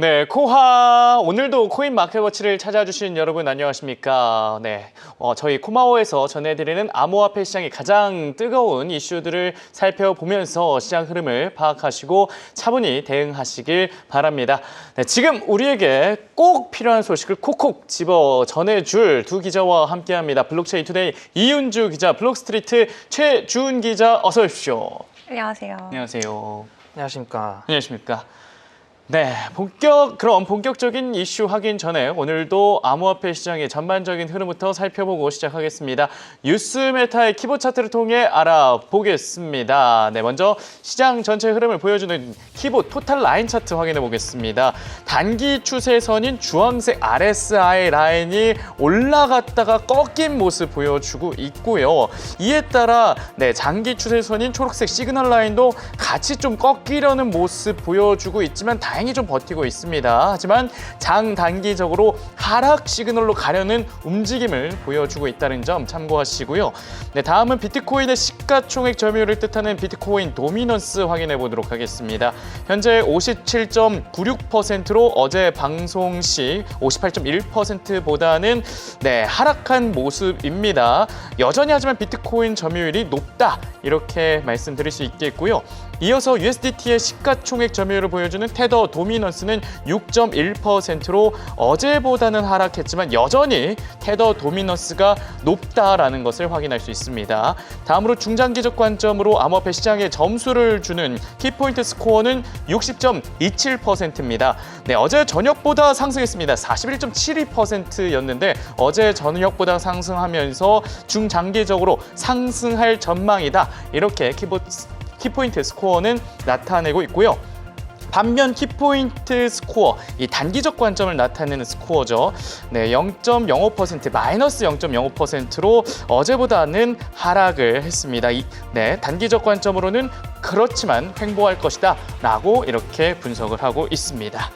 네, 코하 오늘도 코인 마켓워치를 찾아주신 여러분 안녕하십니까? 네, 저희 코마오에서 전해드리는 암호화폐 시장의 가장 뜨거운 이슈들을 살펴보면서 시장 흐름을 파악하시고 차분히 대응하시길 바랍니다. 네, 지금 우리에게 꼭 필요한 소식을 콕콕 집어 전해줄 두 기자와 함께합니다. 블록체인 투데이 이윤주 기자, 블록스트리트 최주은 기자, 어서 오십시오. 안녕하세요. 안녕하세요. 안녕하십니까. 안녕하십니까. 네, 그럼 본격적인 이슈 확인 전에 오늘도 암호화폐 시장의 전반적인 흐름부터 살펴보고 시작하겠습니다. 뉴스메타의 키보드 차트를 통해 알아보겠습니다. 네, 먼저 시장 전체 흐름을 보여주는 키보드 토탈 라인 차트 확인해 보겠습니다. 단기 추세선인 주황색 RSI 라인이 올라갔다가 꺾인 모습 보여주고 있고요. 이에 따라 장기 추세선인 초록색 시그널 라인도 같이 좀 꺾이려는 모습 보여주고 있지만 다행히 좀 버티고 있습니다. 하지만 장단기적으로 하락 시그널로 가려는 움직임을 보여주고 있다는 점 참고하시고요. 네, 다음은 비트코인의 시가총액 점유율을 뜻하는 비트코인 도미넌스 확인해 보도록 하겠습니다. 현재 57.96%로 어제 방송 시 58.1%보다는 하락한 모습입니다. 여전히 하지만 비트코인 점유율이 높다, 이렇게 말씀드릴 수 있겠고요. 이어서 USDT의 시가총액 점유율을 보여주는 테더 도미넌스는 6.1%로 어제보다는 하락했지만 여전히 테더 도미넌스가 높다라는 것을 확인할 수 있습니다. 다음으로 중장기적 관점으로 암호화폐 시장에 점수를 주는 키포인트 스코어는 60.27%입니다. 네, 어제 저녁보다 상승했습니다. 41.72%였는데 어제 저녁보다 상승하면서 중장기적으로 상승할 전망이다, 이렇게 키포인트 스코어는 나타내고 있고요. 반면 키포인트 스코어, 이 단기적 관점을 나타내는 스코어죠. 네, 0.05%, 마이너스 0.05%로 어제보다는 하락을 했습니다. 단기적 관점으로는 그렇지만 횡보할 것이다 라고 이렇게 분석을 하고 있습니다.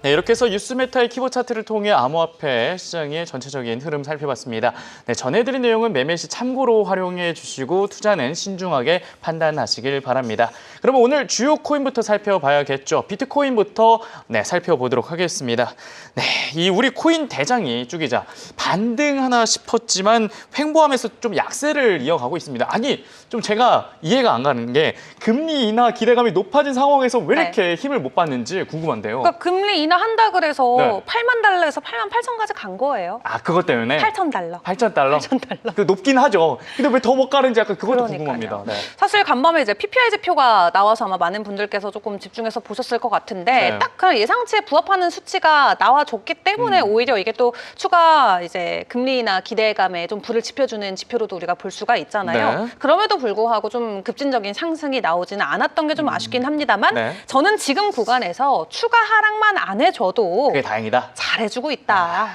네, 이렇게 해서 뉴스메타의 키보드 차트를 통해 암호화폐 시장의 전체적인 흐름 살펴봤습니다. 네, 전해드린 내용은 매매 시 참고로 활용해 주시고 투자는 신중하게 판단하시길 바랍니다. 그럼 오늘 주요 코인부터 살펴봐야겠죠. 비트코인부터 살펴보도록 하겠습니다. 네, 이 우리 코인 대장이 주 기자 반등하나 싶었지만 횡보하면서 좀 약세를 이어가고 있습니다. 아니, 좀 제가 이해가 안 가는 게 금리 인하 기대감이 높아진 상황에서 왜 이렇게 힘을 못 받는지 궁금한데요. 그러니까 금리 인하 한다 그래서 8만 달러에서 8만 8천까지 간 거예요. 아, 그것 때문에? 8천 달러. 8,000달러? 8,000달러. 그 높긴 하죠. 근데 왜 더 못 가는지 약간 그것도 그러니까요. 궁금합니다. 네. 사실 간밤에 이제 PPI 지표가 나와서 아마 많은 분들께서 조금 집중해서 보셨을 것 같은데 딱 그 예상치에 부합하는 수치가 나와줬기 때문에 오히려 이게 또 추가 이제 금리나 기대감에 좀 불을 지펴주는 지표로도 우리가 볼 수가 있잖아요. 그럼에도 불구하고 좀 급진적인 상승이 나오지는 않았던 게 좀 아쉽긴 합니다만 저는 지금 구간에서 추가 하락만 안 해줘도 그게 다행이다. 잘해주고 있다.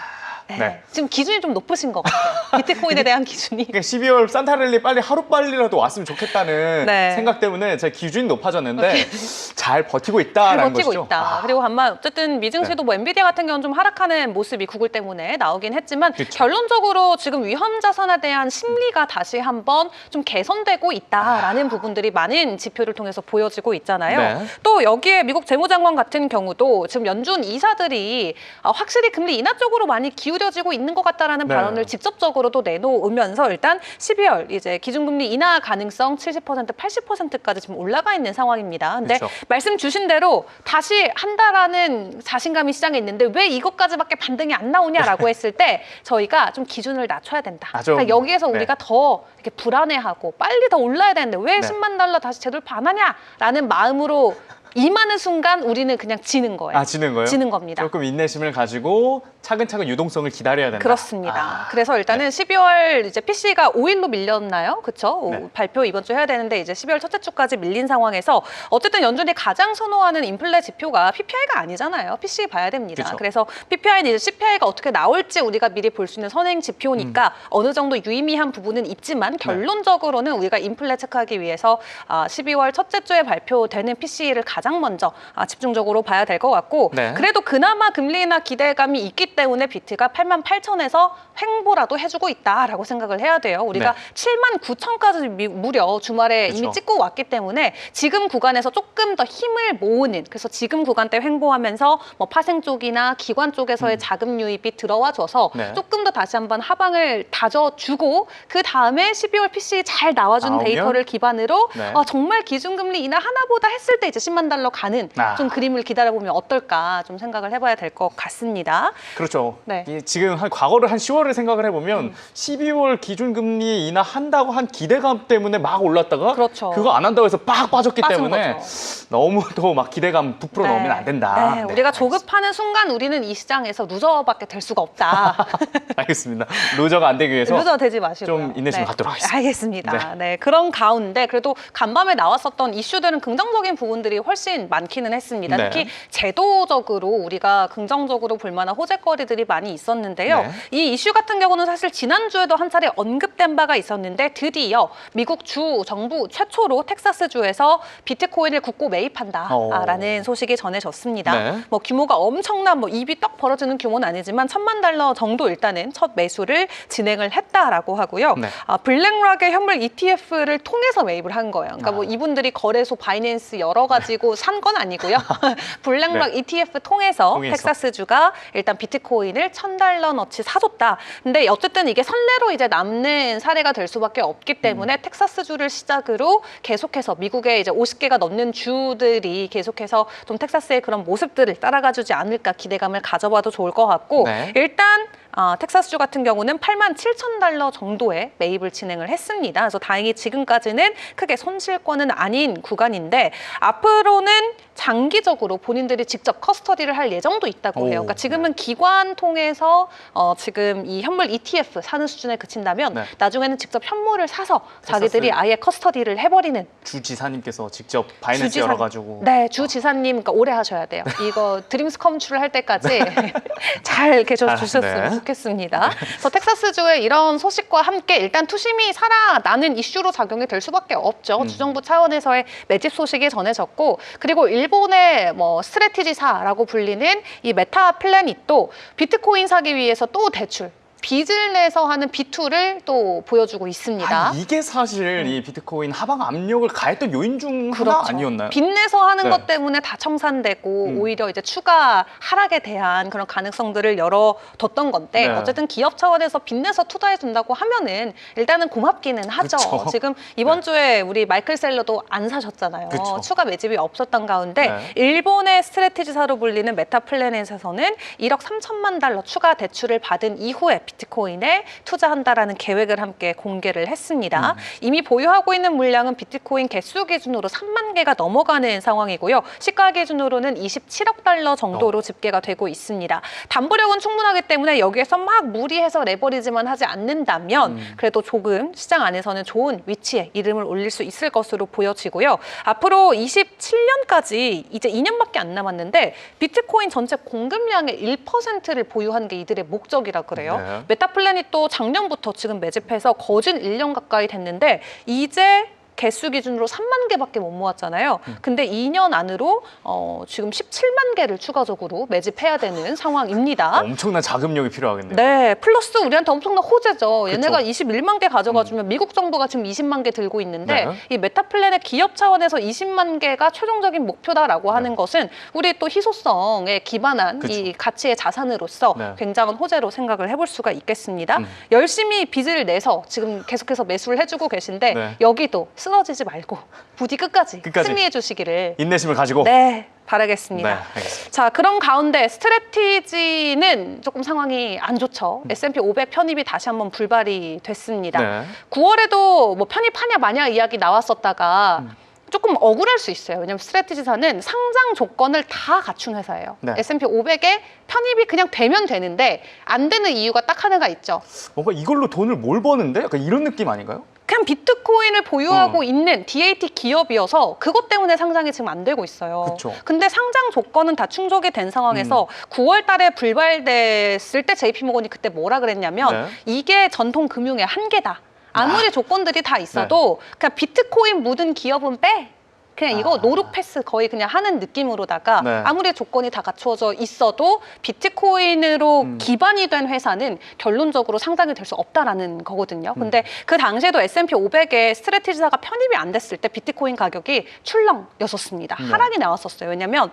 지금 기준이 좀 높으신 것 같아요. 비트코인에 대한 기준이. 그러니까 12월 산타랠리 빨리 하루빨리라도 왔으면 좋겠다는 생각 때문에 제 기준이 높아졌는데 잘 버티고 있다라는 것이죠. 버티고 있다. 그리고 아마 어쨌든 미증시도 뭐 엔비디아 같은 경우는 좀 하락하는 모습이 구글 때문에 나오긴 했지만 결론적으로 지금 위험 자산에 대한 심리가 다시 한번 좀 개선되고 있다라는 부분들이 많은 지표를 통해서 보여지고 있잖아요. 또 여기에 미국 재무장관 같은 경우도 지금 연준 이사들이 확실히 금리 인하 쪽으로 많이 기울여지고 있는 것 같다라는 발언을 직접적으로도 내놓으면서 일단 12월 이제 기준금리 인하 가능성 70%, 80%까지 지금 올라가 있는 상황입니다. 근데 말씀 주신 대로 다시 한다라는 자신감이 시장에 있는데 왜 이것까지밖에 반등이 안 나오냐라고 했을 때 저희가 좀 기준을 낮춰야 된다. 그러니까 여기에서 우리가 더 이렇게 불안해하고 빨리 더 올라야 되는데 왜 10만 달러 다시 제대로 반하냐라는 마음으로 임하는 순간 우리는 그냥 지는 거예요. 아, 지는 거예요? 지는 겁니다. 조금 인내심을 가지고 차근차근 유동성을 기다려야 된다. 그렇습니다. 그래서 일단은 12월 이제 PC가 5일로 밀렸나요? 그렇죠? 발표 이번 주 해야 되는데 이제 12월 첫째 주까지 밀린 상황에서 어쨌든 연준이 가장 선호하는 인플레 지표가 PPI가 아니잖아요. PC 봐야 됩니다. 그래서 PPI는 이제 CPI가 어떻게 나올지 우리가 미리 볼 수 있는 선행 지표니까 어느 정도 유의미한 부분은 있지만 결론적으로는 우리가 인플레 체크하기 위해서 12월 첫째 주에 발표되는 PC를 가장 먼저 집중적으로 봐야 될 것 같고 네. 그래도 그나마 금리 인하 기대감이 있기 때문에 비트가 88,000에서 횡보라도 해주고 있다라고 생각을 해야 돼요. 우리가 네. 79,000까지 무려 주말에 그쵸. 이미 찍고 왔기 때문에 지금 구간에서 조금 더 힘을 모으는 그래서 지금 구간대 횡보하면서 뭐 파생 쪽이나 기관 쪽에서의 자금 유입이 들어와줘서 네. 조금 더 다시 한번 하방을 다져주고 그 다음에 12월 PCE 잘 나와준 나오면? 데이터를 기반으로 네. 정말 기준금리 인하 하나보다 했을 때 이제 10만 달러 가는 좀 그림을 기다려보면 어떨까 좀 생각을 해봐야 될 것 같습니다. 그렇죠. 네. 지금 과거를 한 10월을 생각을 해보면 12월 기준금리 인하한다고 한 기대감 때문에 막 올랐다가 그렇죠. 그거 안 한다고 해서 빡 빠졌기 빠진 때문에 거죠. 너무 또 막 기대감 부풀어 넣으면 안 된다. 네, 우리가 조급하는 순간 우리는 이 시장에서 루저밖에 될 수가 없다. 알겠습니다. 루저가 안 되기 위해서 루저 되지 마시고요. 좀 인내심 갖도록 하겠습니다. 알겠습니다. 네. 그런 가운데 그래도 간밤에 나왔었던 이슈들은 긍정적인 부분들이 훨씬 많기는 했습니다. 네. 특히 제도적으로 우리가 긍정적으로 볼 만한 호재거리들이 많이 있었는데요. 네. 이 이슈 같은 경우는 사실 지난주에도 한 차례 언급된 바가 있었는데 드디어 미국 주 정부 최초로 텍사스주에서 비트코인을 굳고 매입한다라는 소식이 전해졌습니다. 네. 뭐 규모가 엄청난 뭐 입이 떡 벌어지는 규모는 아니지만 1,000만 달러 정도 일단은 첫 매수를 진행을 했다라고 하고요. 네. 블랙락의 현물 ETF를 통해서 매입을 한 거예요. 그러니까 뭐 이분들이 거래소 바이낸스 열어 가지고 산 건 아니고요. 블랙락 네. ETF 통해서 텍사스주가 일단 비트코인을 1,000달러어치 사줬다. 근데 어쨌든 이게 선례로 이제 남는 사례가 될 수밖에 없기 때문에 텍사스주를 시작으로 계속해서 미국의 이제 50개가 넘는 주들이 계속해서 좀 텍사스의 그런 모습들을 따라가주지 않을까 기대감을 가져봐도 좋을 것 같고 네. 일단 텍사스주 같은 경우는 87,000달러 정도의 매입을 진행을 했습니다. 그래서 다행히 지금까지는 크게 손실권은 아닌 구간인데 앞으로는 장기적으로 본인들이 직접 커스터디를 할 예정도 있다고 해요. 그러니까 지금은 기관 통해서 지금 이 현물 ETF 사는 수준에 그친다면 네. 나중에는 직접 현물을 사서 자기들이 아예 커스터디를 해버리는 주지사님께서 직접 바이낸스 열어가지고 네, 주지사님 그러니까 오래 하셔야 돼요. 이거 드림스 컴퓨를 할 때까지 잘 계셔주셨으면 좋겠습니다. 그래서 텍사스주의 이런 소식과 함께 일단 투심이 살아나는 이슈로 작용이 될 수밖에 없죠. 주정부 차원에서의 매집 소식이 전해졌고 그리고 일본의 뭐 스트래티지사라고 불리는 이 메타 플래닛도 비트코인 사기 위해서 또 대출 빚을 내서 하는 B2를 또 보여주고 있습니다. 이게 사실 이 비트코인 하방 압력을 가했던 요인 중 하나 아니었나요? 빚내서 하는 것 때문에 다 청산되고 오히려 이제 추가 하락에 대한 그런 가능성들을 열어뒀던 건데 어쨌든 기업 차원에서 빚내서 투자해 준다고 하면은 일단은 고맙기는 하죠. 그쵸. 지금 이번 주에 우리 마이클 셀러도 안 사셨잖아요. 그쵸. 추가 매집이 없었던 가운데 일본의 스트래티지사로 불리는 메타플래닛에서는 1억 3천만 달러 추가 대출을 받은 이후에 비트코인에 투자한다라는 계획을 함께 공개를 했습니다. 이미 보유하고 있는 물량은 비트코인 개수 기준으로 3만 개가 넘어가는 상황이고요. 시가 기준으로는 27억 달러 정도로 집계가 되고 있습니다. 담보력은 충분하기 때문에 여기에서 막 무리해서 레버리지만 하지 않는다면 그래도 조금 시장 안에서는 좋은 위치에 이름을 올릴 수 있을 것으로 보여지고요. 앞으로 27년까지 이제 2년밖에 안 남았는데 비트코인 전체 공급량의 1%를 보유한 게 이들의 목적이라 그래요. 메타플래닛도 작년부터 지금 매집해서 거진 1년 가까이 됐는데 이제 개수 기준으로 3만 개밖에 못 모았잖아요. 근데 2년 안으로 지금 17만 개를 추가적으로 매집해야 되는 상황입니다. 엄청난 자금력이 필요하겠네요. 네, 플러스 우리한테 엄청난 호재죠. 얘네가 21만 개 가져가주면 미국 정부가 지금 20만 개 들고 있는데 이 메타플래닛 기업 차원에서 20만 개가 최종적인 목표다라고 하는 것은 우리 또 희소성에 기반한 이 가치의 자산으로서 굉장한 호재로 생각을 해볼 수가 있겠습니다. 열심히 빚을 내서 지금 계속해서 매수를 해주고 계신데 여기도 쓰러지지 말고 부디 끝까지 승리해 주시기를 인내심을 가지고 바라겠습니다. 네, 알겠습니다. 자, 그런 가운데 스트래티지는 조금 상황이 안 좋죠. S&P 500 편입이 다시 한번 불발이 됐습니다. 9월에도 뭐 편입하냐 마냐 이야기 나왔었다가 조금 억울할 수 있어요. 왜냐하면 스트래티지사는 상장 조건을 다 갖춘 회사예요. S&P 500에 편입이 그냥 되면 되는데 안 되는 이유가 딱 하나가 있죠. 뭔가 이걸로 돈을 뭘 버는데? 약간 이런 느낌 아닌가요? 그냥 비트코인을 보유하고 있는 DAT 기업이어서 그것 때문에 상장이 지금 안 되고 있어요. 그쵸. 근데 상장 조건은 다 충족이 된 상황에서 9월 달에 불발됐을 때 JP모건이 그때 뭐라 그랬냐면 이게 전통 금융의 한계다. 아무리 조건들이 다 있어도 그냥 비트코인 묻은 기업은 빼. 그냥 이거 노루 패스 거의 그냥 하는 느낌으로다가 네. 아무리 조건이 다 갖추어져 있어도 비트코인으로 기반이 된 회사는 결론적으로 상장이 될 수 없다라는 거거든요. 근데 그 당시에도 S&P 500에 스트래티지사가 편입이 안 됐을 때 비트코인 가격이 출렁였었습니다. 하락이 나왔었어요. 왜냐면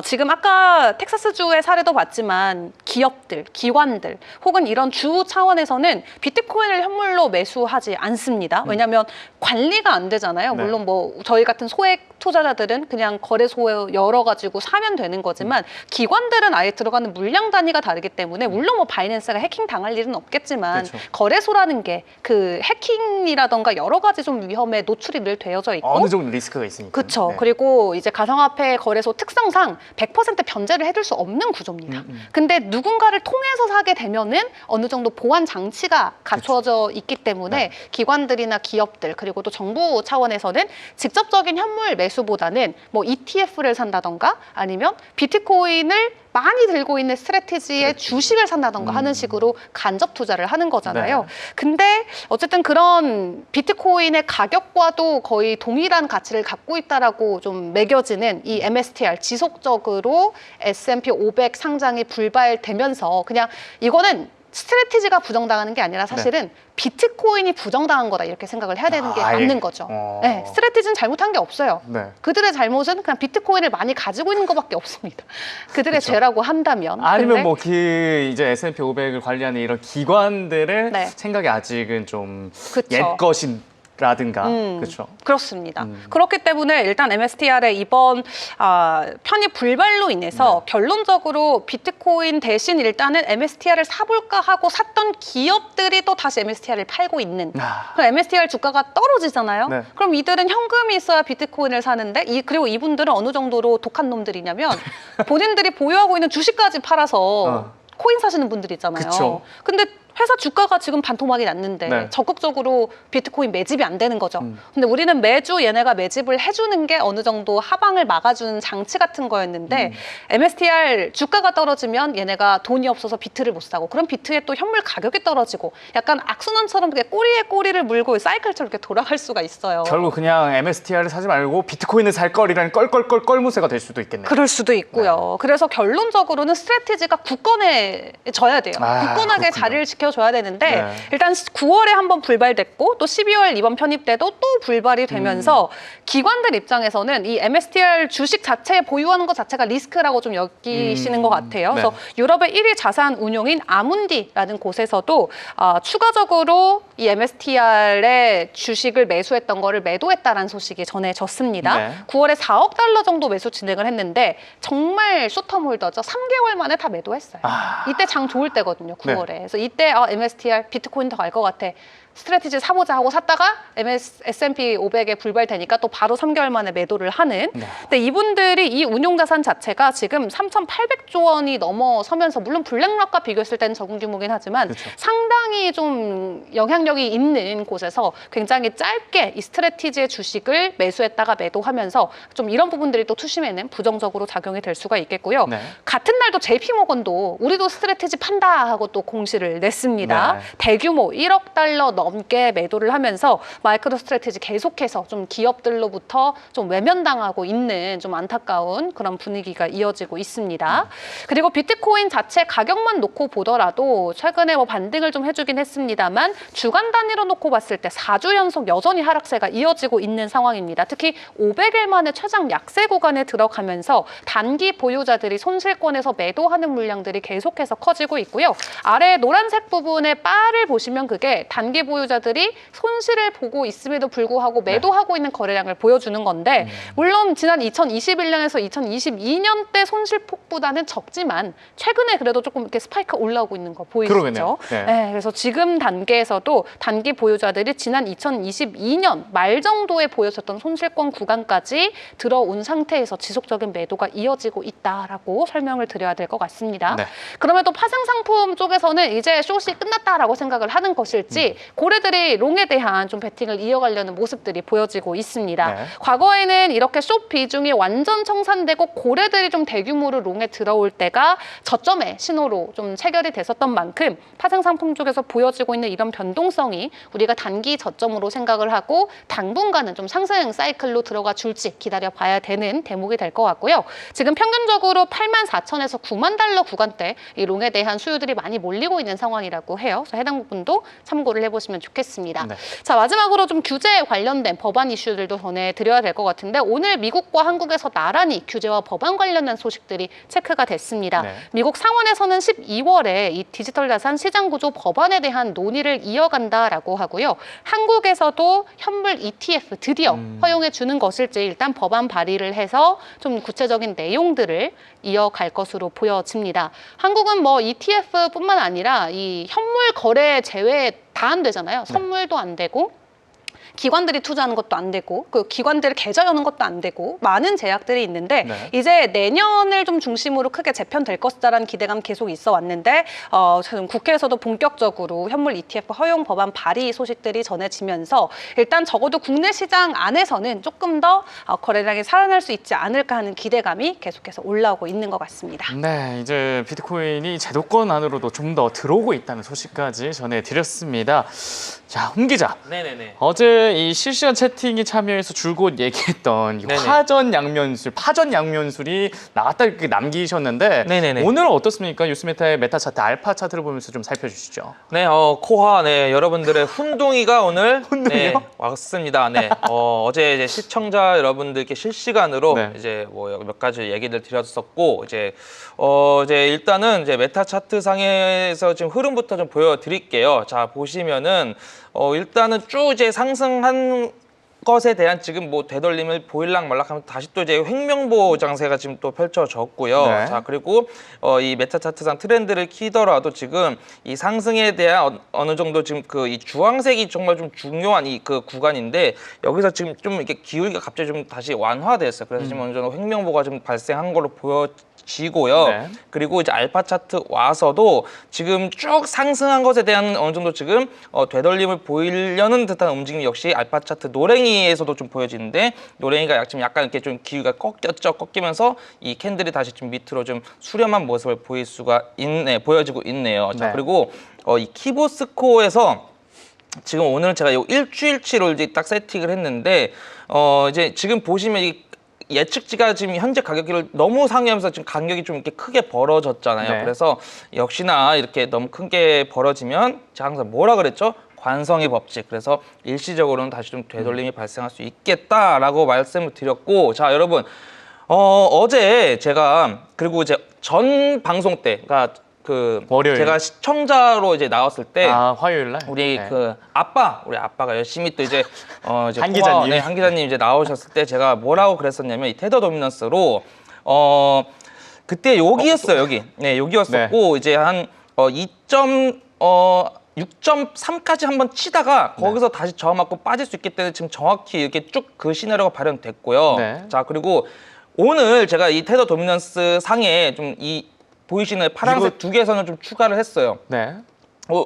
지금 아까 텍사스주의 사례도 봤지만 기업들, 기관들 혹은 이런 주 차원에서는 비트코인을 현물로 매수하지 않습니다. 왜냐면 관리가 안 되잖아요. 네. 물론 뭐 저희 같은 소액 투자자들은 그냥 거래소에 열어가지고 사면 되는 거지만 기관들은 아예 들어가는 물량 단위가 다르기 때문에 물론 뭐 바이낸스가 해킹 당할 일은 없겠지만 그렇죠. 거래소라는 게 그 해킹이라던가 여러 가지 좀 위험에 노출이 늘 되어져 있고 어느 정도 리스크가 있으니까. 그렇죠. 네. 그리고 이제 가상화폐 거래소 특성상 100% 변제를 해둘 수 없는 구조입니다. 근데 누군가를 통해서 사게 되면은 어느 정도 보안 장치가 갖춰져 있기 때문에 네. 기관들이나 기업들 그리고 또 정부 차원에서는 직접적인 현물 매수보다는 뭐 ETF를 산다던가 아니면 비트코인을 많이 들고 있는 스트래티지의 주식을 산다던가 하는 식으로 간접 투자를 하는 거잖아요. 네. 근데 어쨌든 그런 비트코인의 가격과도 거의 동일한 가치를 갖고 있다라고 좀 매겨지는 이 MSTR 지속적으로 S&P 500 상장이 불발되면서 그냥 이거는 스트래티지가 부정당하는 게 아니라 사실은 비트코인이 부정당한 거다 이렇게 생각을 해야 되는 게 맞는 거죠. 네, 스트래티지는 잘못한 게 없어요. 네. 그들의 잘못은 그냥 비트코인을 많이 가지고 있는 것밖에 없습니다. 그들의 그쵸. 죄라고 한다면. 아니면 근데 뭐 이제 S&P 500을 관리하는 이런 기관들의 네. 생각이 아직은 좀 그쵸. 옛 것이라든가 그렇죠. 그렇습니다. 그렇기 때문에 일단 MSTR의 이번 편입 불발로 인해서 결론적으로 비트코인 대신 일단은 MSTR을 사볼까 하고 샀던 기업들이 또 다시 MSTR을 팔고 있는. 그럼 MSTR 주가가 떨어지잖아요. 네. 그럼 이들은 현금이 있어야 비트코인을 사는데 그리고 이분들은 어느 정도로 독한 놈들이냐면 본인들이 보유하고 있는 주식까지 팔아서 코인 사시는 분들이 있잖아요. 그쵸. 근데 회사 주가가 지금 반토막이 났는데 네. 적극적으로 비트코인 매집이 안 되는 거죠. 근데 우리는 매주 얘네가 매집을 해주는 게 어느 정도 하방을 막아주는 장치 같은 거였는데 MSTR 주가가 떨어지면 얘네가 돈이 없어서 비트를 못 사고 그럼 비트의 또 현물 가격이 떨어지고 약간 악순환처럼 이렇게 꼬리에 꼬리를 물고 사이클처럼 이렇게 돌아갈 수가 있어요. 결국 그냥 MSTR을 사지 말고 비트코인을 살 거리라는 껄껄껄껄무새가 될 수도 있겠네요. 그럴 수도 있고요. 그래서 결론적으로는 스트래티지가 굳건해져야 돼요. 굳건하게 그렇군요. 자리를 지켜줘야 되는데 네. 일단 9월에 한번 불발됐고 또 12월 이번 편입 때도 또 불발이 되면서 기관들 입장에서는 이 MSTR 주식 자체에 보유하는 것 자체가 리스크라고 좀 여기시는 것 같아요. 네. 그래서 유럽의 1위 자산 운용인 아문디라는 곳에서도 추가적으로 이 MSTR의 주식을 매수했던 거를 매도했다라는 소식이 전해졌습니다. 네. 9월에 4억 달러 정도 매수 진행을 했는데 정말 숏텀홀더죠. 3개월 만에 다 매도했어요. 이때 장 좋을 때거든요. 9월에. 그래서 이때 MSTR 비트코인 더 갈 것 같아. 스트래티지 사보자 하고 샀다가 S&P 500에 불발되니까 또 바로 3개월 만에 매도를 하는. 근데 이분들이 이 운용자산 자체가 지금 3,800조 원이 넘어서면서 물론 블랙락과 비교했을 때는 적은 규모긴 하지만 그렇죠. 상당히 좀 영향력이 있는 곳에서 굉장히 짧게 이 스트래티지의 주식을 매수했다가 매도하면서 좀 이런 부분들이 또 투심에는 부정적으로 작용이 될 수가 있겠고요. 네. 같은 날도 JP모건도 우리도 스트래티지 판다 하고 또 공시를 냈습니다. 네. 대규모 1억 달러 넘게 매도를 하면서 마이크로 스트래티지 계속해서 좀 기업들로부터 좀 외면당하고 있는 좀 안타까운 그런 분위기가 이어지고 있습니다. 그리고 비트코인 자체 가격만 놓고 보더라도 최근에 뭐 반등을 좀 해주긴 했습니다만 주간 단위로 놓고 봤을 때 4주 연속 여전히 하락세가 이어지고 있는 상황입니다. 특히 500일 만에 최장 약세 구간에 들어가면서 단기 보유자들이 손실권에서 매도하는 물량들이 계속해서 커지고 있고요. 아래 노란색 부분의 바를 보시면 그게 단기 보유자들이 손실을 보고 있음에도 불구하고 매도하고 있는 거래량을 보여주는 건데 물론 지난 2021년에서 2022년 때 손실폭보다는 적지만 최근에 그래도 조금 이렇게 스파이크가 올라오고 있는 거 보이시죠? 그러겠네요. 네. 그래서 지금 단계에서도 단기 보유자들이 지난 2022년 말 정도에 보였었던 손실권 구간까지 들어온 상태에서 지속적인 매도가 이어지고 있다라고 설명을 드려야 될 것 같습니다. 네. 그럼에도 파생상품 쪽에서는 이제 숏이 끝났다라고 생각을 하는 것일지 고래들이 롱에 대한 좀 배팅을 이어가려는 모습들이 보여지고 있습니다. 네. 과거에는 이렇게 숏 비중이 완전 청산되고 고래들이 좀 대규모로 롱에 들어올 때가 저점의 신호로 좀 체결이 됐었던 만큼 파생상품 쪽에서 보여지고 있는 이런 변동성 유동성이 우리가 단기 저점으로 생각을 하고 당분간은 좀 상승 사이클로 들어가 줄지 기다려 봐야 되는 대목이 될 것 같고요. 지금 평균적으로 84,000에서 9만 달러 구간대 이 롱에 대한 수요들이 많이 몰리고 있는 상황이라고 해요. 그래서 해당 부분도 참고를 해보시면 좋겠습니다. 네. 자, 마지막으로 좀 규제에 관련된 법안 이슈들도 전해드려야 될 것 같은데 오늘 미국과 한국에서 나란히 규제와 법안 관련된 소식들이 체크가 됐습니다. 네. 미국 상원에서는 12월에 이 디지털 자산 시장 구조 법안에 대한 논의를 이어간다라고 하고요. 한국에서도 현물 ETF 드디어 허용해 주는 것일지 일단 법안 발의를 해서 좀 구체적인 내용들을 이어갈 것으로 보여집니다. 한국은 뭐 ETF뿐만 아니라 이 현물 거래 제외 다 안 되잖아요. 선물도 안 되고 기관들이 투자하는 것도 안 되고 그 기관들 계좌 여는 것도 안 되고 많은 제약들이 있는데 네. 이제 내년을 좀 중심으로 크게 재편될 것이다라는 기대감 계속 있어 왔는데 지금 국회에서도 본격적으로 현물 ETF 허용 법안 발의 소식들이 전해지면서 일단 적어도 국내 시장 안에서는 조금 더 거래량이 살아날 수 있지 않을까 하는 기대감이 계속해서 올라오고 있는 것 같습니다. 네, 이제 비트코인이 제도권 안으로도 좀 더 들어오고 있다는 소식까지 전해드렸습니다. 자, 홍 기자. 네네네. 어제 이 실시간 채팅에 참여해서 줄곧 얘기했던 이 네네. 파전 양면술이 나왔다 이렇게 남기셨는데 네네네. 오늘은 어떻습니까? 뉴스메타의 메타 차트, 알파 차트를 보면서 좀 살펴주시죠. 네, 코하, 여러분들의 훈둥이가 오늘 훈둥이요? 왔습니다. 네, 어제 이제 시청자 여러분들께 실시간으로 네. 이제 뭐 몇 가지 얘기를 드렸었고 이제 일단은 이제 메타 차트 상에서 지금 흐름부터 좀 보여드릴게요. 자, 보시면은 일단은 쭉 이제 상승한 것에 대한 지금 뭐 되돌림을 보일락 말락하면 다시 또 이제 횡명보 장세가 지금 또 펼쳐졌고요. 네. 자, 그리고 이 메타 차트상 트렌드를 키더라도 지금 이 상승에 대한 어느 정도 지금 그 이 주황색이 정말 좀 중요한 이 그 구간인데 여기서 지금 좀 이렇게 기울기가 갑자기 좀 다시 완화됐어요. 그래서 지금 어느 정도 횡명보가 좀 발생한 걸로 보여지고요. 네. 그리고 이제 알파 차트 와서도 지금 쭉 상승한 것에 대한 어느 정도 지금 되돌림을 보이려는 듯한 움직임 역시 알파 차트 노랭이에서도 좀 보여지는데 노랭이가 지금 약간 이렇게 좀 기울기가 꺾였죠. 꺾이면서 이 캔들이 다시 좀 밑으로 좀 수렴한 모습을 보여지고 있네요. 자, 네. 그리고 이 키보스코어에서 지금 오늘 제가 요 일주일치로 이제 딱 세팅을 했는데 이제 지금 보시면 이 예측치가 지금 현재 가격을 너무 상회하면서 지금 간격이 좀 이렇게 크게 벌어졌잖아요. 네. 그래서 역시나 이렇게 너무 크게 벌어지면 제가 항상 뭐라 그랬죠? 관성의 법칙. 그래서 일시적으로는 다시 좀 되돌림이 발생할 수 있겠다라고 말씀을 드렸고, 자, 여러분 어제 제가 그리고 이제 전 방송 때, 그러니까 그 월요일. 제가 시청자로 이제 나왔을 때 화요일 날 우리 네. 우리 아빠가 열심히 또 이제 이제 한 기자님. 네, 한 기자님 이제 나오셨을 때 제가 뭐라고 그랬었냐면 이 테더 도미넌스로 그때 여기였어요. 여기. 네, 여기였었고 이제 한 6.3까지 한번 치다가 거기서 다시 저하 맞고 빠질 수 있기 때문에 지금 정확히 이렇게 쭉 그 시나리오가 발현됐고요. 네. 자, 그리고 오늘 제가 이 테더 도미넌스 상에 좀 이 보이시는 파란색 두 개 선을 좀 추가를 했어요. 네.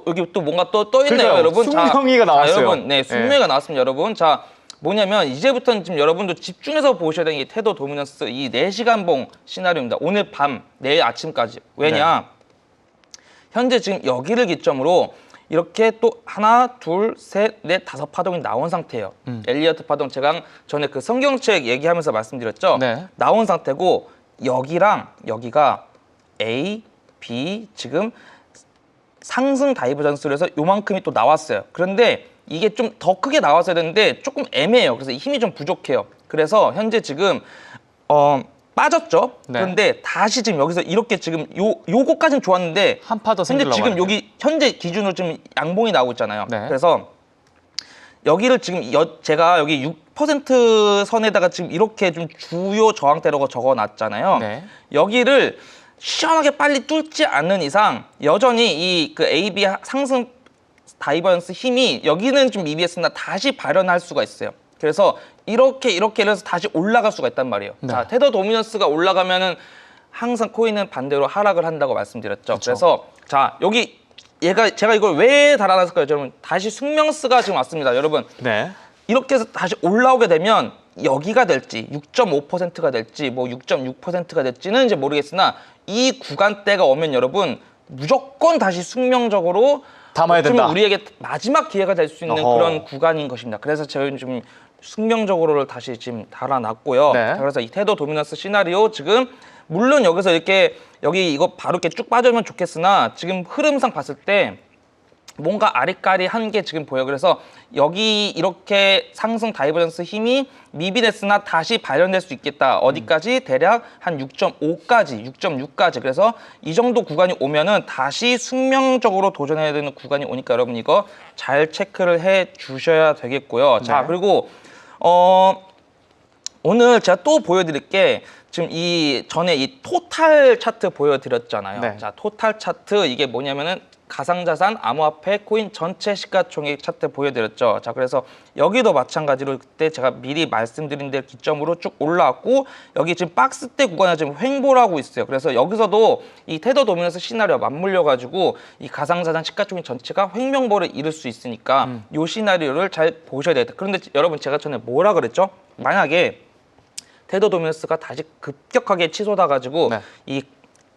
여기 또 뭔가 떠 있네요, 그러니까요. 여러분. 숙명이가 나왔어요. 여러분, 네, 숙명이가 나왔습니다, 여러분. 자, 뭐냐면 이제부터는 지금 여러분도 집중해서 보셔야 되는 게 테더 도미넌스 이 4시간 봉 시나리오입니다. 오늘 밤, 내일 아침까지. 왜냐? 현재 지금 여기를 기점으로 이렇게 또 하나, 둘, 셋, 넷, 5 파동이 나온 상태예요. 엘리어트 파동 제가 전에 그 성경책 얘기하면서 말씀드렸죠. 네. 나온 상태고 여기랑 여기가 A, B 지금 상승 다이버전스로 해서 요만큼이 또 나왔어요. 그런데 이게 좀 더 크게 나왔어야 되는데 조금 애매해요. 그래서 힘이 좀 부족해요. 그래서 현재 지금 빠졌죠. 네. 그런데 다시 지금 여기서 이렇게 지금 요거까지는 좋았는데 한 파 더 근데 생기려고 지금 하네요. 여기 현재 기준으로 지금 양봉이 나오고 있잖아요. 네. 그래서 여기를 지금 제가 여기 6% 선에다가 지금 이렇게 좀 주요 저항대라고 적어놨잖아요. 네. 여기를 시원하게 빨리 뚫지 않는 이상 여전히 이 그 AB 상승 다이버전스 힘이 여기는 좀 EBS나 다시 발현할 수가 있어요. 그래서 이렇게 해서 다시 올라갈 수가 있단 말이에요. 네. 자, 테더 도미넌스가 올라가면은 항상 코인은 반대로 하락을 한다고 말씀드렸죠. 그쵸. 그래서 자, 여기 제가 이걸 왜 달아놨을까요, 여러분? 다시 숙명스가 지금 왔습니다, 여러분. 네. 이렇게 해서 다시 올라오게 되면 여기가 될지 6.5%가 될지 뭐 6.6%가 될지는 이제 모르겠으나 이 구간대가 오면 여러분 무조건 다시 숙명적으로 담아야 어쩌면 된다. 우리에게 마지막 기회가 될 수 있는 어허. 그런 구간인 것입니다. 그래서 저희는 좀 숙명적으로를 다시 지금 달아놨고요. 네. 자, 그래서 이 태도 도미넌스 시나리오 지금 물론 여기서 이렇게 여기 이거 바로 이렇게 쭉 빠져면 좋겠으나 지금 흐름상 봤을 때 뭔가 아리까리한 게 지금 보여. 그래서 여기 이렇게 상승 다이버전스 힘이 미비됐으나 다시 발현될 수 있겠다. 어디까지? 대략 한 6.5까지, 6.6까지. 그래서 이 정도 구간이 오면은 다시 숙명적으로 도전해야 되는 구간이 오니까 여러분 이거 잘 체크를 해 주셔야 되겠고요. 자, 네. 그리고 오늘 제가 또 보여드릴 게 지금 이 전에 이 토탈 차트 보여드렸잖아요. 네. 자, 토탈 차트 이게 뭐냐면은 가상자산, 암호화폐, 코인 전체 시가총액 차트 보여드렸죠. 자, 그래서 여기도 마찬가지로 그때 제가 미리 말씀드린 데 기점으로 쭉 올라왔고 여기 지금 박스대 구간에 지금 횡보를 하고 있어요. 그래서 여기서도 이 테더 도미넌스 시나리오와 맞물려 가지고 이 가상자산 시가총액 전체가 횡명보를 이룰 수 있으니까 요 시나리오를 잘 보셔야 되겠다. 그런데 여러분 제가 전에 뭐라 그랬죠? 만약에 테더 도미넌스가 다시 급격하게 치솟아 가지고 네. 이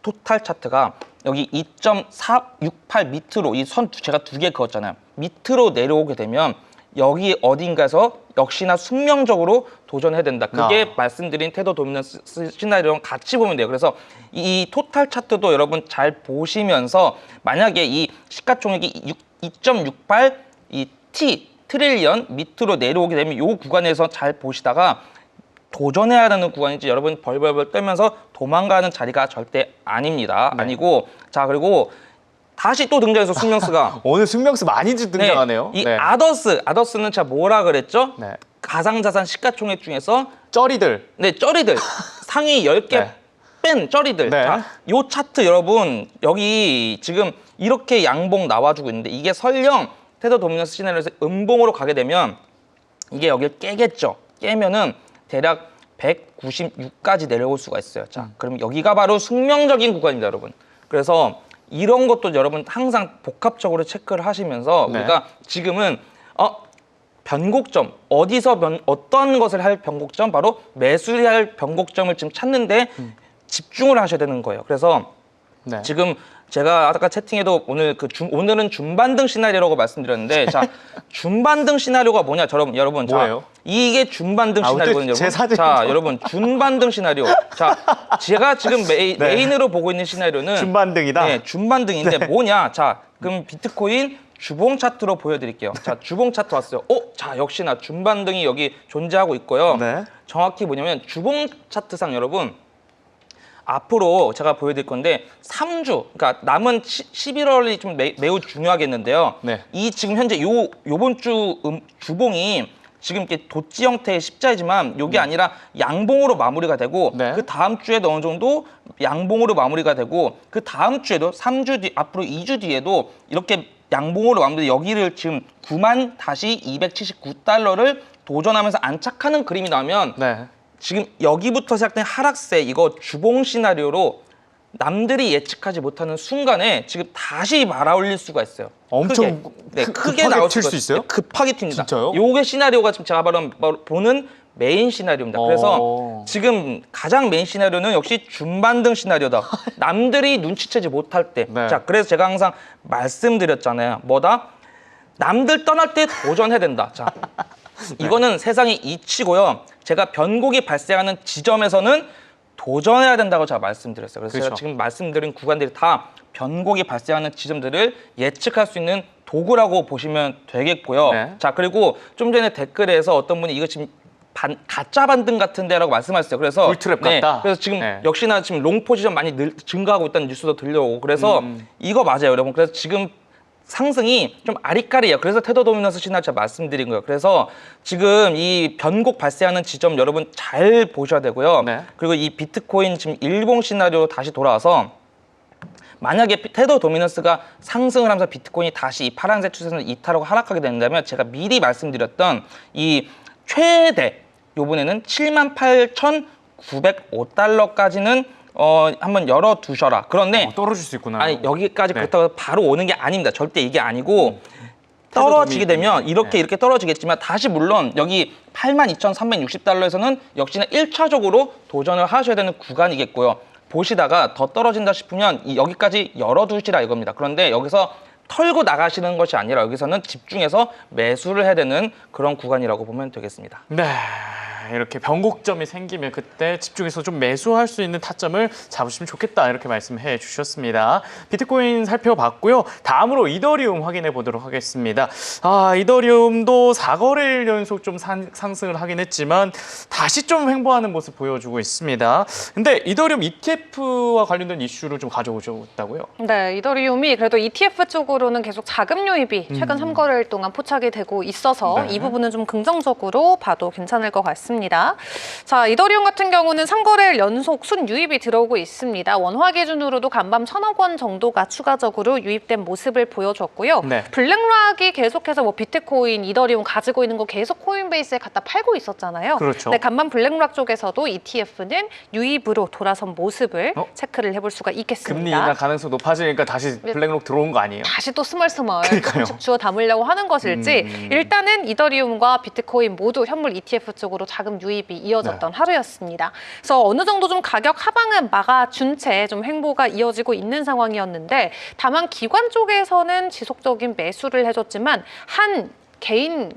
토탈 차트가 여기 2.468 밑으로 이 선 제가 두 개 그었잖아요. 밑으로 내려오게 되면 여기 어딘가에서 역시나 숙명적으로 도전해야 된다. 그게 말씀드린 테더 도미넌스 시나리오랑 같이 보면 돼요. 그래서 이 토탈 차트도 여러분 잘 보시면서 만약에 이 시가총액이 2.68 이 트릴리언 밑으로 내려오게 되면 이 구간에서 잘 보시다가 도전해야 하는 구간인지 여러분 벌벌벌 떨면서 도망가는 자리가 절대 아닙니다. 네. 아니고 자 그리고 다시 또 등장해서 숙명스가 오늘 숙명수 많이 등장하네요. 이 아더스는 제가 뭐라 그랬죠? 네. 가상자산 시가총액 중에서 쩌리들. 네 쩌리들 상위 10개 네. 뺀 쩌리들. 네. 자, 요 차트 여러분 여기 지금 이렇게 양봉 나와주고 있는데 이게 설령 테더 도미넌스 시나리오에서 음봉으로 가게 되면 이게 여기를 깨겠죠. 깨면은 대략 196까지 내려올 수가 있어요. 자, 그럼 여기가 바로 숙명적인 구간입니다, 여러분. 그래서 이런 것도 여러분 항상 복합적으로 체크를 하시면서 네. 우리가 지금은 변곡점 어디서 어떤 것을 할 변곡점 바로 매수할 변곡점을 지금 찾는데 집중을 하셔야 되는 거예요. 그래서 네. 지금 제가 아까 채팅에도 오늘 오늘은 준반등 시나리오라고 말씀드렸는데 자 준반등 시나리오가 뭐냐 여러분 뭐예요? 자 이게 준반등 시나리오거든요. 제 사진 자 여러분 준반등 시나리오 자 제가 지금 메인으로 보고 있는 시나리오는 준반등이다. 네 준반등인데 뭐냐 자 그럼 비트코인 주봉 차트로 보여드릴게요. 자 주봉 차트 왔어요. 자 역시나 준반등이 여기 존재하고 있고요. 네. 정확히 뭐냐면 주봉 차트상 여러분 앞으로 제가 보여드릴 건데 3주, 그러니까 남은 11월이 좀 매우 중요하겠는데요. 네. 이 지금 현재 요번 주 주봉이 지금 이렇게 도치 형태의 십자이지만 이게 아니라 양봉으로 마무리가 되고 네. 그 다음 주에도 어느 정도 양봉으로 마무리가 되고 그 다음 주에도 3주 뒤 앞으로 2주 뒤에도 이렇게 양봉으로 마무리 여기를 지금 9만 다시 279달러를 도전하면서 안착하는 그림이 나오면 네. 지금 여기부터 시작된 하락세 이거 주봉 시나리오로 남들이 예측하지 못하는 순간에 지금 다시 말아올릴 수가 있어요. 엄청 크게 급하게 나올 튈 수가 수 있어요? 네, 급하게 튑니다. 진짜요? 요게 시나리오가 지금 제가 바로 보는 메인 시나리오입니다. 그래서 지금 가장 메인 시나리오는 역시 준반등 시나리오다. 남들이 눈치채지 못할 때. 네. 자, 그래서 제가 항상 말씀드렸잖아요. 뭐다? 남들 떠날 때 도전해야 된다. 자, 이거는 세상의 이치고요. 제가 변곡이 발생하는 지점에서는 도전해야 된다고 제가 말씀드렸어요. 그래서 그렇죠. 제가 지금 말씀드린 구간들이 다 변곡이 발생하는 지점들을 예측할 수 있는 도구라고 보시면 되겠고요. 네. 자, 그리고 좀 전에 댓글에서 어떤 분이 이거 지금 가짜 반등 같은데라고 말씀하셨어요. 그래서 불트랩 같다. 그래서 지금 네. 역시나 지금 롱 포지션 많이 증가하고 있다는 뉴스도 들려오고 그래서 이거 맞아요, 여러분. 그래서 지금 상승이 좀 아리까리해요. 그래서 테더 도미넌스 시나리오 제가 말씀드린 거예요. 그래서 지금 이 변곡 발생하는 지점 여러분 잘 보셔야 되고요. 네. 그리고 이 비트코인 지금 일봉 시나리오 다시 돌아와서 만약에 테더 도미넌스가 상승을 하면서 비트코인이 다시 이 파란색 추세선을 이탈하고 하락하게 된다면 제가 미리 말씀드렸던 이 최대 요번에는 78,905달러까지는 한번 열어두셔라. 그런데 떨어질 수 있구나. 아니 여기까지 네. 그렇다고 바로 오는 게 아닙니다. 절대 이게 아니고 떨어지게 되면 이렇게 떨어지겠지만 다시 물론 여기 82,360달러에서는 역시나 1차적으로 도전을 하셔야 되는 구간이겠고요. 보시다가 더 떨어진다 싶으면 여기까지 열어두시라 이겁니다. 그런데 여기서 털고 나가시는 것이 아니라 여기서는 집중해서 매수를 해야 되는 그런 구간이라고 보면 되겠습니다. 네. 이렇게 변곡점이 생기면 그때 집중해서 좀 매수할 수 있는 타점을 잡으시면 좋겠다 이렇게 말씀해 주셨습니다. 비트코인 살펴봤고요. 다음으로 이더리움 확인해 보도록 하겠습니다. 이더리움도 4거래일 연속 좀 상승을 하긴 했지만 다시 좀 횡보하는 모습 보여주고 있습니다. 근데 이더리움 ETF와 관련된 이슈를 좀 가져오셨다고요? 네, 이더리움이 그래도 ETF 쪽으로는 계속 자금 유입이 최근 3거래일 동안 포착이 되고 있어서 네. 이 부분은 좀 긍정적으로 봐도 괜찮을 것 같습니다. 자, 이더리움 같은 경우는 3거래일 연속 순유입이 들어오고 있습니다. 원화 기준으로도 간밤 1,000억 원 정도가 추가적으로 유입된 모습을 보여줬고요. 네. 블랙락이 계속해서 뭐 비트코인, 이더리움 가지고 있는 거 계속 코인베이스에 갖다 팔고 있었잖아요. 그렇죠. 네, 간밤 블랙락 쪽에서도 ETF는 유입으로 돌아선 모습을 체크를 해볼 수가 있겠습니다. 금리 인하 가능성 높아지니까 다시 블랙록 들어온 거 아니에요? 다시 또 스멀스멀 그러니까요. 조금씩 주워 담으려고 하는 것일지 일단은 이더리움과 비트코인 모두 현물 ETF 쪽으로 자금 유입이 이어졌던 하루였습니다. 그래서 어느 정도 좀 가격 하방은 막아준 채 좀 횡보가 이어지고 있는 상황이었는데 다만 기관 쪽에서는 지속적인 매수를 해줬지만 한 개인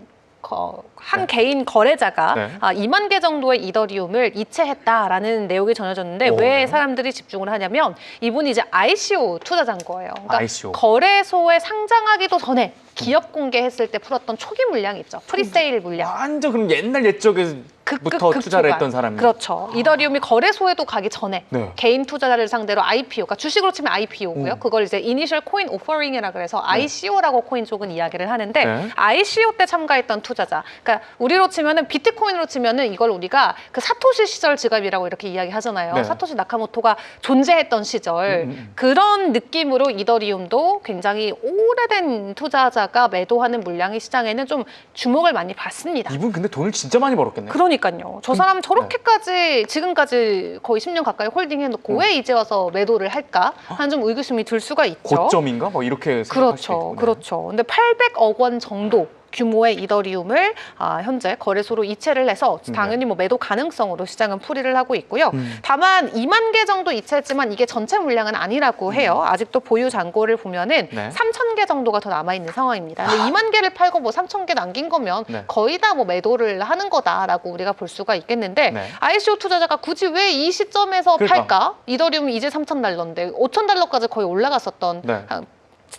거래자가 네. 2만 개 정도의 이더리움을 이체했다라는 내용이 전해졌는데 오, 왜 네. 사람들이 집중을 하냐면 이분이 이제 ICO 투자자인 거예요. 그러니까 ICO. 거래소에 상장하기도 전에 기업 공개했을 때 풀었던 초기 물량 있죠. 프리세일 물량. 완전 그럼 옛날 옛적에부터 투자를 했던 사람이. 그렇죠. 이더리움이 거래소에도 가기 전에 네. 개인 투자자를 상대로 IPO, 그러니까 주식으로 치면 IPO고요. 그걸 이제 이니셜 코인 오퍼링이라 그래서 ICO라고 코인 쪽은 이야기를 하는데 네. ICO 때 참가했던 투자자. 그러니까 우리로 치면은 비트코인으로 치면은 이걸 우리가 그 사토시 시절 지갑이라고 이렇게 이야기하잖아요. 네. 사토시 나카모토가 존재했던 시절 그런 느낌으로 이더리움도 굉장히 오래된 투자자가 매도하는 물량이 시장에는 좀 주목을 많이 받습니다. 이분 근데 돈을 진짜 많이 벌었겠네요. 그러니까요. 저 사람 저렇게까지 지금까지 거의 10년 가까이 홀딩해놓고 왜 이제 와서 매도를 할까 하는 좀 의구심이 들 수가 있죠. 고점인가? 뭐 이렇게 생각할 수 그렇죠. 있고. 네. 그렇죠. 근데 800억 원 정도 규모의 이더리움을 현재 거래소로 이체를 해서 당연히 뭐 매도 가능성으로 시장은 풀이를 하고 있고요. 다만 2만 개 정도 이체했지만 이게 전체 물량은 아니라고 해요. 아직도 보유 잔고를 보면은 네. 3천 개 정도가 더 남아 있는 상황입니다. 근데 2만 개를 팔고 뭐 3천 개 남긴 거면 네. 거의 다 뭐 매도를 하는 거다라고 우리가 볼 수가 있겠는데 네. ICO 투자자가 굳이 왜 이 시점에서 그러니까. 팔까? 이더리움이 이제 3,000달러인데 5,000달러까지 거의 올라갔었던 네.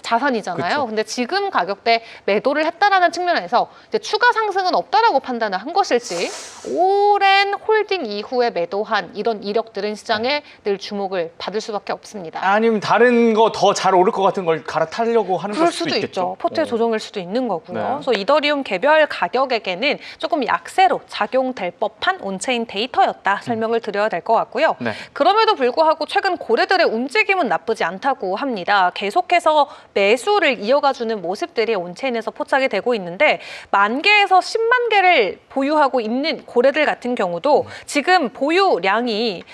자산이잖아요. 그쵸. 근데 지금 가격대 매도를 했다라는 측면에서 이제 추가 상승은 없다라고 판단을 한 것일지 오랜 홀딩 이후에 매도한 이런 이력들은 시장에 늘 주목을 받을 수밖에 없습니다. 아니면 다른 거 더 잘 오를 것 같은 걸 갈아타려고 하는 그럴 걸 수도 있겠죠. 있죠. 포트의 조정일 수도 있는 거고요. 네. 그래서 이더리움 개별 가격에게는 조금 약세로 작용될 법한 온체인 데이터였다 설명을 드려야 될 것 같고요. 네. 그럼에도 불구하고 최근 고래들의 움직임은 나쁘지 않다고 합니다. 계속해서 매수를 이어가주는 모습들이 온체인에서 포착이 되고 있는데 10,000개에서 10만 개를 보유하고 있는 고래들 같은 경우도 지금 보유량이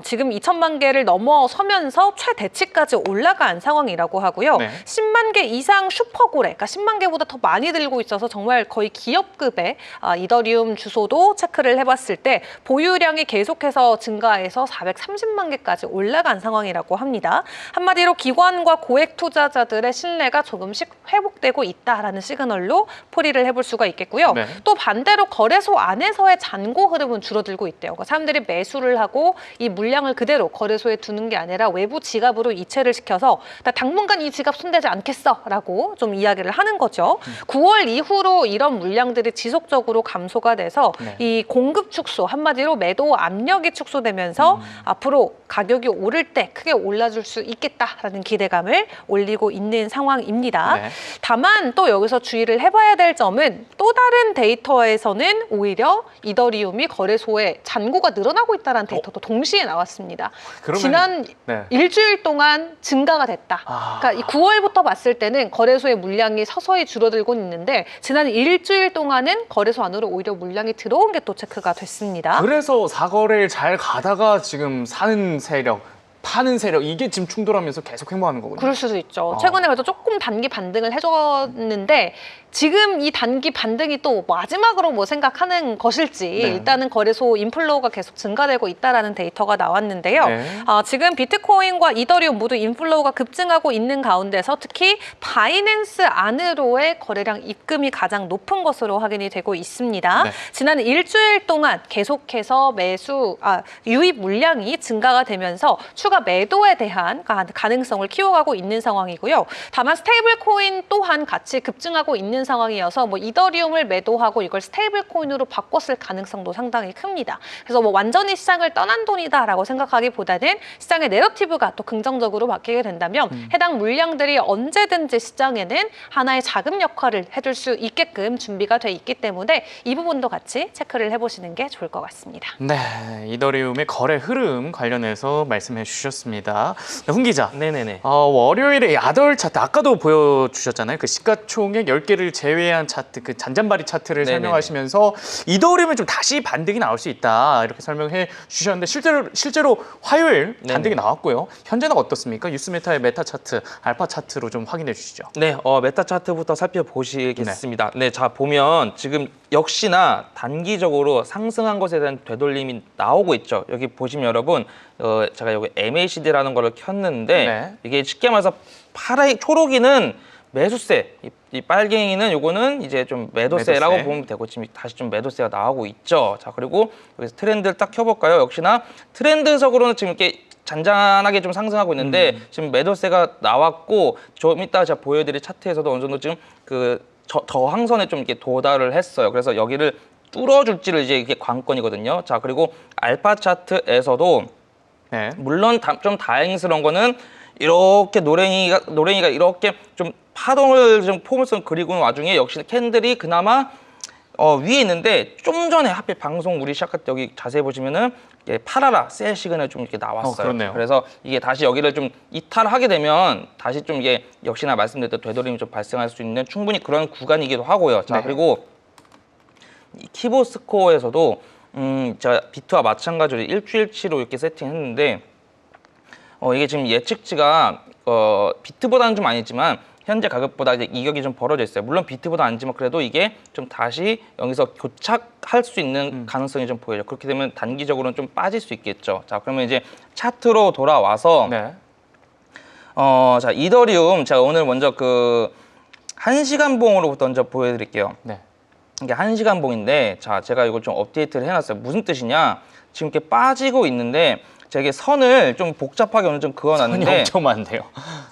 지금 2천만 개를 넘어서면서 최대치까지 올라간 상황이라고 하고요. 네. 10만 개 이상 슈퍼고래, 그러니까 10만 개보다 더 많이 들고 있어서 정말 거의 기업급의 이더리움 주소도 체크를 해봤을 때 보유량이 계속해서 증가해서 430만 개까지 올라간 상황이라고 합니다. 한마디로 기관과 고액 투자자들의 신뢰가 조금씩 회복되고 있다라는 시그널로 풀이를 해볼 수가 있겠고요. 네. 또 반대로 거래소 안에서의 잔고 흐름은 줄어들고 있대요. 그러니까 사람들이 매수를 하고 이 물량을 그대로 거래소에 두는 게 아니라 외부 지갑으로 이체를 시켜서 나 당분간 이 지갑 손대지 않겠어라고 좀 이야기를 하는 거죠. 9월 이후로 이런 물량들이 지속적으로 감소가 돼서 네. 이 공급 축소, 한마디로 매도 압력이 축소되면서 앞으로 가격이 오를 때 크게 올라줄 수 있겠다라는 기대감을 올리고 있는 상황입니다. 네. 다만 또 여기서 주의를 해봐야 될 점은 또 다른 데이터에서는 오히려 이더리움이 거래소에 잔고가 늘어나고 있다는 데이터도 동시에 나왔습니다. 그러면- 지난 네. 일주일 동안 증가가 됐다. 그러니까 이 9월부터 봤을 때는 거래소의 물량이 서서히 줄어들고 있는데 지난 일주일 동안은 거래소 안으로 오히려 물량이 들어온 게 또 체크가 됐습니다. 그래서 4거래일 잘 가다가 지금 사는 세력 파는 세력 이게 지금 충돌하면서 계속 행보하는 거군요. 그럴 수도 있죠. 최근에 그래도 조금 단기 반등을 해줬는데 지금 이 단기 반등이 또 마지막으로 뭐 생각하는 것일지 네. 일단은 거래소 인플로우가 계속 증가되고 있다라는 데이터가 나왔는데요. 네. 지금 비트코인과 이더리움 모두 인플로우가 급증하고 있는 가운데서 특히 바이낸스 안으로의 거래량 입금이 가장 높은 것으로 확인이 되고 있습니다. 네. 지난 일주일 동안 계속해서 유입 물량이 증가가 되면서 추가 매도에 대한 가능성을 키워가고 있는 상황이고요. 다만 스테이블 코인 또한 같이 급증하고 있는 상황이어서 뭐 이더리움을 매도하고 이걸 스테이블 코인으로 바꿨을 가능성도 상당히 큽니다. 그래서 뭐 완전히 시장을 떠난 돈이다라고 생각하기보다는 시장의 내러티브가 또 긍정적으로 바뀌게 된다면 해당 물량들이 언제든지 시장에는 하나의 자금 역할을 해줄 수 있게끔 준비가 돼 있기 때문에 이 부분도 같이 체크를 해보시는 게 좋을 것 같습니다. 네, 이더리움의 거래 흐름 관련해서 말씀해 주셨습니다. 네, 훈 기자. 네네네. 월요일에 아덜 차트 아까도 보여주셨잖아요. 그 시가총액 10개를 제외한 차트, 그 잔잔바리 차트를 네네네. 설명하시면서 이더리움은 좀 다시 반등이 나올 수 있다 이렇게 설명해 주셨는데 실제로 화요일 반등이 나왔고요. 현재는 어떻습니까? 유스메타의 메타 차트, 알파 차트로 좀 확인해 주시죠. 네, 메타 차트부터 살펴보시겠습니다. 네, 자 보면 지금 역시나 단기적으로 상승한 것에 대한 되돌림이 나오고 있죠. 여기 보시면 여러분, 제가 여기 MACD라는 거를 켰는데 네. 이게 쉽게 말해서 초록이는 매수세, 이 빨갱이는 요거는 이제 좀 매도세라고 매도세. 보면 되고 지금 다시 좀 매도세가 나오고 있죠. 자 그리고 여기서 트렌드를 딱 켜볼까요? 역시나 트렌드적으로는 지금 이렇게 잔잔하게 좀 상승하고 있는데 지금 매도세가 나왔고 좀 이따 제가 보여드릴 차트에서도 어느 정도 지금 그 저항선에 좀 이렇게 도달을 했어요. 그래서 여기를 뚫어줄지를 이제 이게 관건이거든요. 자 그리고 알파 차트에서도 네. 물론 좀 다행스러운 거는 이렇게 노랭이가 이렇게 좀 파동을 좀 포물선 그리고 있는 와중에 역시 캔들이 그나마 위에 있는데 좀 전에 하필 방송 우리 시작할 때 여기 자세히 보시면은 팔아라 셀 시그널 좀 이렇게 나왔어요. 그렇네요. 그래서 이게 다시 여기를 좀 이탈하게 되면 다시 좀 이게 역시나 말씀드렸던 되돌림이 좀 발생할 수 있는 충분히 그런 구간이기도 하고요. 자 네. 그리고 이 키보스코어에서도 제가 비트와 마찬가지로 일주일치로 이렇게 세팅했는데 이게 지금 예측치가 비트보다는 좀 아니지만 현재 가격보다 이제 이격이 좀 벌어져 있어요. 물론 비트보다 아니지만 그래도 이게 좀 다시 여기서 교착할 수 있는 가능성이 좀 보여요. 그렇게 되면 단기적으로는 좀 빠질 수 있겠죠. 자, 그러면 이제 차트로 돌아와서 네. 자 이더리움 제가 오늘 먼저 그 1시간 봉으로부터 먼저 보여드릴게요. 네. 이게 1시간 봉인데 자 제가 이걸 좀 업데이트를 해놨어요. 무슨 뜻이냐? 지금 이렇게 빠지고 있는데 제가 이게 선을 좀 복잡하게 오늘 좀 선이 그어놨는데 엄청 많네요.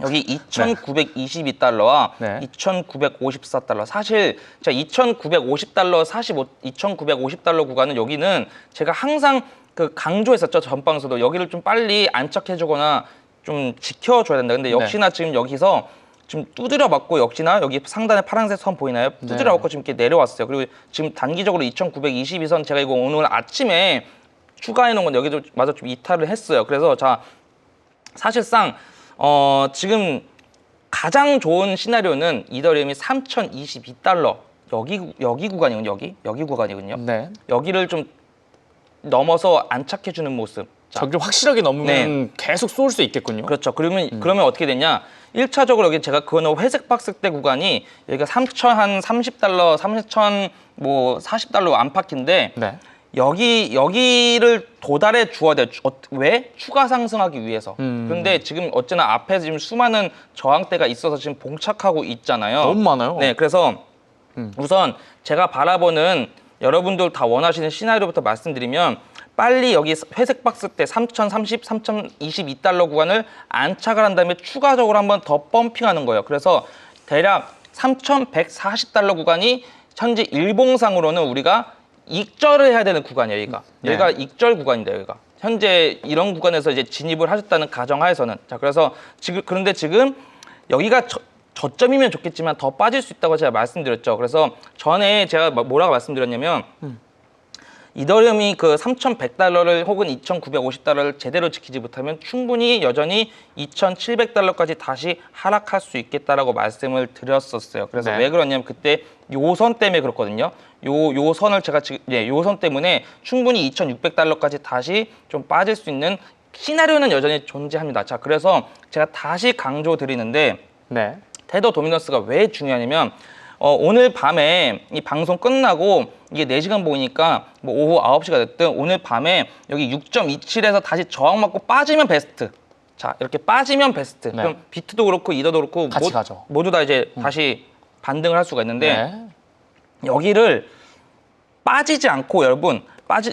여기 2,922달러와 네. 2,954달러. 사실 제가 2,950달러 2,950달러 구간은 여기는 제가 항상 그 강조했었죠. 전방에서도 여기를 좀 빨리 안착해주거나 좀 지켜줘야 된다. 근데 역시나 지금 여기서 좀 두드려 맞고 역시나 여기 상단에 파란색 선 보이나요? 두드려 맞고 지금 이렇게 내려왔어요. 그리고 지금 단기적으로 2,922선 제가 이거 오늘 아침에 추가해 놓은 건 여기도 마저 좀 이탈을 했어요. 그래서 자 사실상 지금 가장 좋은 시나리오는 이더리움이 3,022달러 여기 구간이거든요. 여기 구간이거든요. 네. 여기를 좀 넘어서 안착해 주는 모습. 자, 저기를 확실하게 넘으면 계속 쏠 수 있겠군요. 그렇죠. 그러면 어떻게 되냐? 1차적으로 여기 제가 그거는 회색 박스대 구간이 여기가 3,030달러, 3,040달러 안팎인데 네. 여기를 도달해 주어야 돼요. 왜? 추가 상승하기 위해서. 음. 그런데 지금 어쨌나 앞에 지금 수많은 저항대가 있어서 지금 봉착하고 있잖아요. 너무 많아요. 네, 그래서 우선 제가 바라보는 여러분들 다 원하시는 시나리오부터 말씀드리면 빨리 여기 회색 박스 때 3,030, 3,022달러 구간을 안착을 한 다음에 추가적으로 한번 더 펌핑하는 거예요. 그래서 대략 3,140달러 구간이 현재 일봉상으로는 우리가 익절을 해야 되는 구간이에요, 여기가. 네. 여기가 익절 구간인데 여기가. 현재 이런 구간에서 이제 진입을 하셨다는 가정하에서는. 자, 그래서 그런데 지금 여기가 저점이면 좋겠지만 더 빠질 수 있다고 제가 말씀드렸죠. 그래서 전에 제가 뭐라고 말씀드렸냐면 이더리움이 그 3,100달러를 혹은 2,950달러를 제대로 지키지 못하면 충분히 여전히 2,700달러까지 다시 하락할 수 있겠다라고 말씀을 드렸었어요. 그래서 네. 왜 그러냐면 그때 요 선 때문에 그렇거든요. 요 선을 제가 지금 요 선 때문에 충분히 2,600달러까지 다시 좀 빠질 수 있는 시나리오는 여전히 존재합니다. 자, 그래서 제가 다시 강조드리는데 네. 테더 도미넌스가 왜 중요하냐면 오늘 밤에 이 방송 끝나고 이게 4시간 보니까 뭐 오후 9시가 됐든 오늘 밤에 여기 6.27에서 다시 저항 맞고 빠지면 베스트. 자, 이렇게 빠지면 베스트. 네. 그럼 비트도 그렇고 이더도 그렇고 같이 가죠. 모두 다 이제 다시 반등을 할 수가 있는데 네. 여기를 빠지지 않고 여러분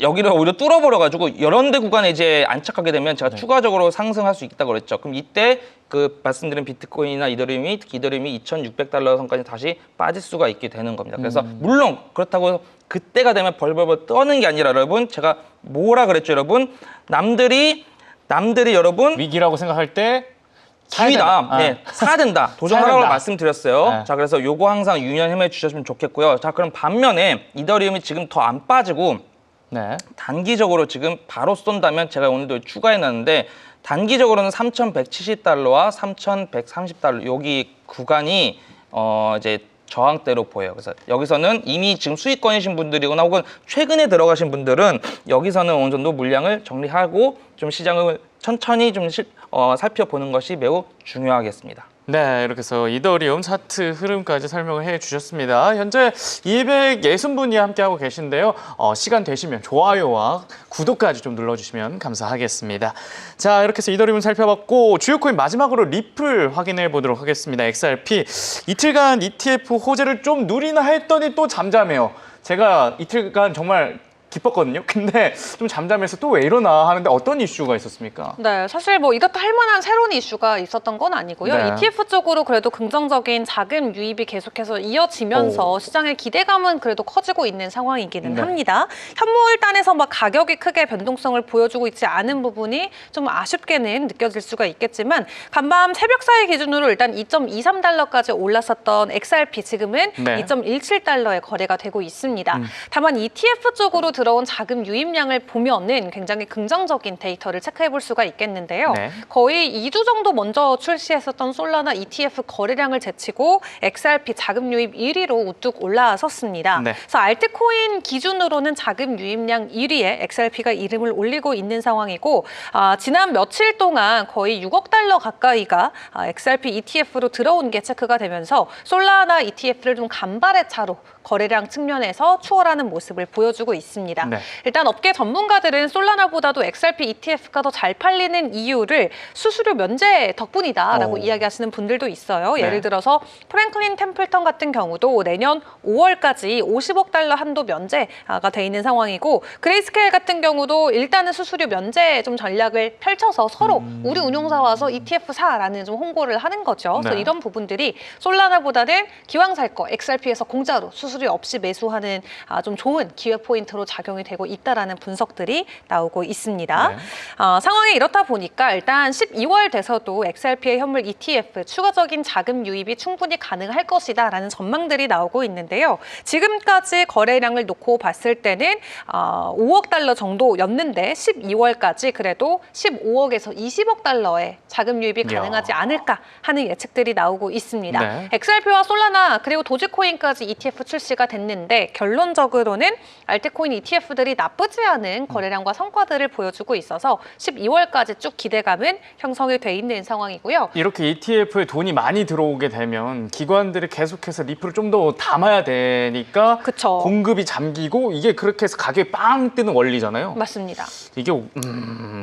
여기를 오히려 뚫어버려가지고 이런 데 구간에 이제 안착하게 되면 제가 추가적으로 상승할 수 있다고 그랬죠. 그럼 이때 그 말씀드린 비트코인이나 이더리움이 특히 이더리움이 2,600달러 선까지 다시 빠질 수가 있게 되는 겁니다. 그래서 물론 그렇다고 그때가 되면 벌벌벌 떠는 게 아니라 여러분 제가 뭐라 그랬죠, 여러분? 남들이 여러분 위기라고 생각할 때 기회다. 네, 사야 된다. 도전하라고 된다. 말씀드렸어요. 네. 자, 그래서 요거 항상 유념해 주셨으면 좋겠고요. 자, 그럼 반면에 이더리움이 지금 더 안 빠지고 네. 단기적으로 지금 바로 쏜다면 제가 오늘도 추가해 놨는데 단기적으로는 3,170달러와 3,130달러 여기 구간이 이제 저항대로 보여요. 그래서 여기서는 이미 지금 수익권이신 분들이거나 혹은 최근에 들어가신 분들은 여기서는 어느 정도 물량을 정리하고 좀 시장을 천천히 좀 살펴보는 것이 매우 중요하겠습니다. 네, 이렇게 해서 이더리움 차트 흐름까지 설명을 해주셨습니다. 현재 260분이 함께하고 계신데요. 시간 되시면 좋아요와 구독까지 좀 눌러주시면 감사하겠습니다. 자, 이렇게 해서 이더리움 살펴봤고 주요 코인 마지막으로 리플 확인해 보도록 하겠습니다. XRP 이틀간 ETF 호재를 좀 누리나 했더니 또 잠잠해요. 제가 이틀간 정말 기뻤거든요. 근데 좀 잠잠해서 또 왜 이러나 하는데 어떤 이슈가 있었습니까? 네, 사실 뭐 이것도 할 만한 새로운 이슈가 있었던 건 아니고요. 네. ETF 쪽으로 그래도 긍정적인 자금 유입이 계속해서 이어지면서 시장의 기대감은 그래도 커지고 있는 상황이기는 네. 합니다. 현물단에서 막 가격이 크게 변동성을 보여주고 있지 않은 부분이 좀 아쉽게는 느껴질 수가 있겠지만 간밤 새벽 사이 기준으로 일단 2.23달러까지 올랐었던 XRP 지금은 네. 2.17달러에 거래가 되고 있습니다. 다만 ETF 쪽으로 들어온 자금 유입량을 보면은 굉장히 긍정적인 데이터를 체크해 볼 수가 있겠는데요. 네. 거의 2주 정도 먼저 출시했었던 솔라나 ETF 거래량을 제치고 XRP 자금 유입 1위로 우뚝 올라섰습니다. 네. 그래서 알트코인 기준으로는 자금 유입량 1위에 XRP가 이름을 올리고 있는 상황이고 지난 며칠 동안 거의 6억 달러 가까이가 XRP ETF로 들어온 게 체크가 되면서 솔라나 ETF를 좀 간발의 차로 거래량 측면에서 추월하는 모습을 보여주고 있습니다. 네. 일단 업계 전문가들은 솔라나보다도 XRP ETF가 더 잘 팔리는 이유를 수수료 면제 덕분이다라고 이야기하시는 분들도 있어요. 네. 예를 들어서 프랭클린 템플턴 같은 경우도 내년 5월까지 50억 달러 한도 면제가 돼 있는 상황이고 그레이스케일 같은 경우도 일단은 수수료 면제 좀 전략을 펼쳐서 서로 우리 운용사 와서 ETF 사라는 좀 홍보를 하는 거죠. 그래서 네. 이런 부분들이 솔라나보다는 기왕 살 거 XRP에서 공짜로 수수료 없이 매수하는 좀 좋은 기회 포인트로 작용이 되고 있다라는 분석들이 나오고 있습니다. 네. 상황이 이렇다 보니까 일단 12월 돼서도 XRP의 현물 ETF 추가적인 자금 유입이 충분히 가능할 것이다라는 전망들이 나오고 있는데요. 지금까지 거래량을 놓고 봤을 때는 5억 달러 정도였는데 12월까지 그래도 15억에서 20억 달러의 자금 유입이 가능하지 않을까 하는 예측들이 나오고 있습니다. 네. XRP와 솔라나 그리고 도지코인까지 ETF 출시가 됐는데 결론적으로는 알트코인 ETF들이 나쁘지 않은 거래량과 성과들을 보여주고 있어서 12월까지 쭉 기대감은 형성이 돼 있는 상황이고요. 이렇게 ETF에 돈이 많이 들어오게 되면 기관들이 계속해서 리플을 좀 더 담아야 되니까 그쵸. 공급이 잠기고 이게 그렇게 해서 가격이 빵 뜨는 원리잖아요. 맞습니다. 이게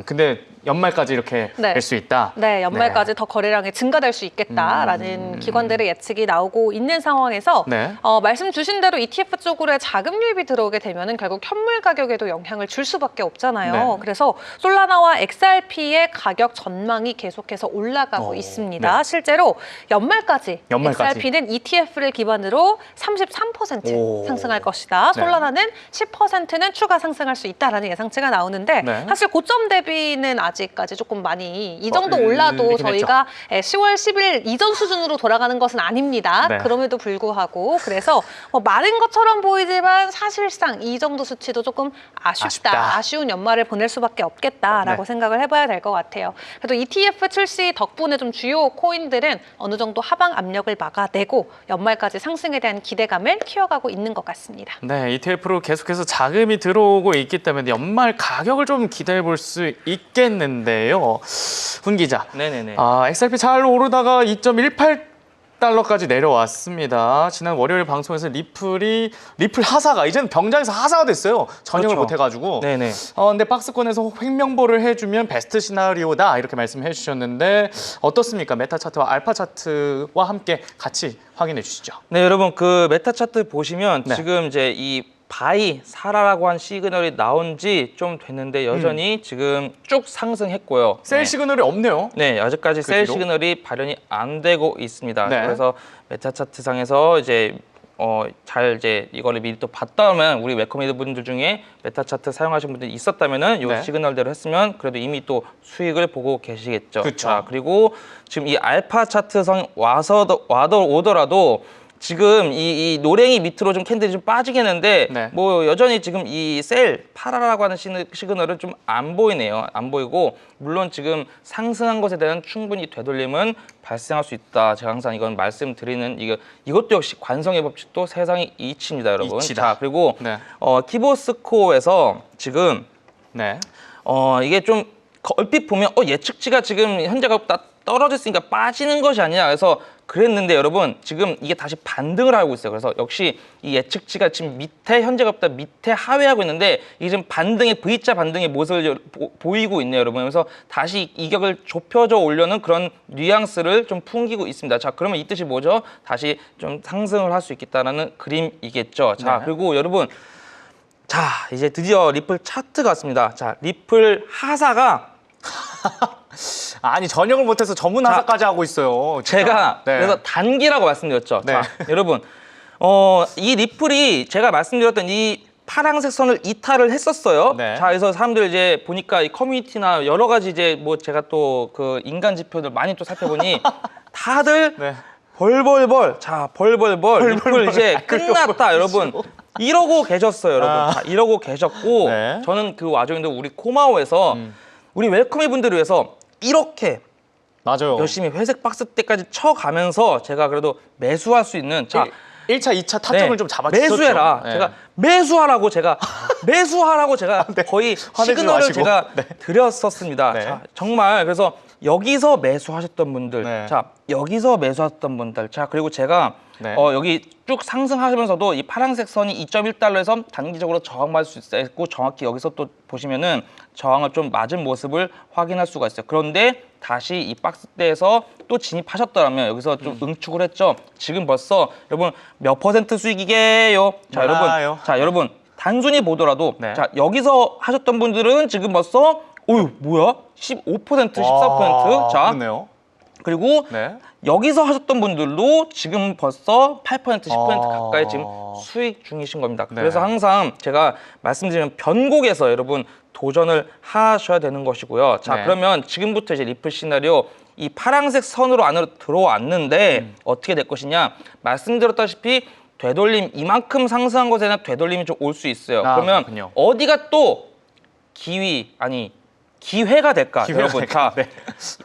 근데 연말까지 이렇게 네. 될 수 있다. 네, 연말까지 더 거래량이 증가될 수 있겠다라는 기관들의 예측이 나오고 있는 상황에서 네. 말씀 주신 대로 ETF 쪽으로의 자금 유입이 들어오게 되면은 결국 현물 가격에도 영향을 줄 수밖에 없잖아요. 네. 그래서 솔라나와 XRP의 가격 전망이 계속해서 올라가고 있습니다. 네. 실제로 연말까지 연말까지. XRP는 ETF를 기반으로 33% 오. 상승할 것이다. 네. 솔라나는 10%는 추가 상승할 수 있다라는 예상치가 나오는데 네. 사실 고점 대비는 아직까지 조금 많이 이 정도 어, 올라도 늘리긴 저희가 10월 10일 이전 수준으로 돌아가는 것은 아닙니다. 네. 그럼에도 불구하고 그래서 마른 것처럼 보이지만 사실상 이 정도 수치도 조금 아쉽다. 아쉬운 연말을 보낼 수밖에 없겠다라고 네. 생각을 해봐야 될 것 같아요. 그래도 ETF 출시 덕분에 좀 주요 코인들은 어느 정도 하방 압력을 막아내고 연말까지 상승에 대한 기대감을 키워가고 있는 것 같습니다. 네, ETF로 계속해서 자금이 들어오고 있기 때문에 연말 가격을 좀 기대해 볼 수 있겠는데요. 훈 기자. 네네네. XRP 잘 오르다가 2.18달러까지 내려왔습니다. 지난 월요일 방송에서 리플 하사가 이제는 병장에서 하사가 됐어요. 전형을 그렇죠. 못해가지고. 네네. 근데 박스권에서 횡명보를 해주면 베스트 시나리오다 이렇게 말씀해 주셨는데 어떻습니까? 메타 차트와 알파 차트와 함께 같이 확인해 주시죠. 네, 여러분 그 메타 차트 보시면 네. 지금 이제 이 바이 사라라고 한 시그널이 나온 지 좀 됐는데 여전히 지금 쭉 상승했고요. 셀 네. 시그널이 없네요. 네, 아직까지 그 셀 뒤로? 시그널이 발현이 안 되고 있습니다. 네. 그래서 메타 차트상에서 이제 잘 이제 이거를 미리 또 봤다면 우리 웨커메이드 분들 중에 메타 차트 사용하신 분들이 있었다면은 이 네. 시그널대로 했으면 그래도 이미 또 수익을 보고 계시겠죠. 그쵸. 자, 그리고 지금 이 알파 차트상 오더라도 지금 이 노랭이 밑으로 좀 캔들이 좀 빠지겠는데 네. 뭐 여전히 지금 이 셀 파라라고 하는 시그널은 좀 안 보이네요. 안 보이고 물론 지금 상승한 것에 대한 충분히 되돌림은 발생할 수 있다. 제가 항상 이건 말씀드리는 이것도 역시 관성의 법칙도 세상의 이치입니다, 여러분. 이치다. 자, 그리고 네. 키보스코어에서 지금 네. 이게 좀 얼핏 보면 예측치가 지금 현재가 떨어졌으니까 빠지는 것이 아니야. 그래서 그랬는데 여러분 지금 이게 다시 반등을 하고 있어요. 그래서 역시 이 예측치가 지금 밑에 현재가 없다 밑에 하회하고 있는데 이게 지금 반등의 V자 반등의 모습을 보이고 있네요, 여러분. 그래서 다시 이격을 좁혀져 오려는 그런 뉘앙스를 좀 풍기고 있습니다. 자, 그러면 이 뜻이 뭐죠? 다시 좀 상승을 할 수 있겠다라는 그림이겠죠. 자, 네. 그리고 여러분 자, 이제 드디어 리플 차트가 왔습니다. 자, 리플 하사가 아니 전형을 못해서 전문 하사까지 하고 있어요. 진짜. 제가 네. 그래서 단기라고 말씀드렸죠. 네. 자, 여러분, 이 리플이 제가 말씀드렸던 이 파란색 선을 이탈을 했었어요. 네. 자, 그래서 사람들 이제 보니까 이 커뮤니티나 여러 가지 이제 뭐 제가 또 그 인간 지표들 많이 또 살펴보니 다들 네. 벌벌벌, 자, 벌벌벌 리플 이제 끝났다, 여러분. 이러고 계셨어요, 여러분. 자, 이러고 계셨고 네. 저는 그 와중에도 우리 코마오에서 우리 웰컴이 분들을 위해서 이렇게 맞아요. 열심히 회색 박스 때까지 쳐가면서 제가 그래도 매수할 수 있는 자 1차, 2차 타점을 네, 좀 잡아주셨죠. 매수해라. 네. 제가 매수하라고 제가 거의 화내지 시그널을 마시고. 제가 네. 드렸었습니다. 네. 자, 정말 그래서 여기서 매수하셨던 분들, 네. 자 여기서 매수하셨던 분들, 자 그리고 제가 네. 여기 쭉 상승하면서도 이 파란색 선이 2.1달러에서 단기적으로 저항받을 수 있고 정확히 여기서 또 보시면은 저항을 좀 맞은 모습을 확인할 수가 있어요. 그런데 다시 이 박스대에서 또 진입하셨더라면 여기서 좀 응축을 했죠. 지금 벌써 여러분 몇 퍼센트 수익이게요? 자 몰라요. 여러분 단순히 보더라도 네. 자 여기서 하셨던 분들은 지금 벌써 뭐야? 15%, 14%. 자 그렇네요. 그리고 네. 여기서 하셨던 분들도 지금 벌써 8%, 10% 아. 가까이 지금 수익 중이신 겁니다. 네. 그래서 항상 제가 말씀드리는 변곡에서 여러분 도전을 하셔야 되는 것이고요. 자, 네. 그러면 지금부터 이제 리플 시나리오 이 파란색 선으로 안으로 들어왔는데 어떻게 될 것이냐? 말씀드렸다시피 되돌림 이만큼 상승한 것에 대한 되돌림이 좀 올 수 있어요. 그러면 그렇군요. 어디가 또 기회가 될까? 기회가 여러분, 될까? 자, 네.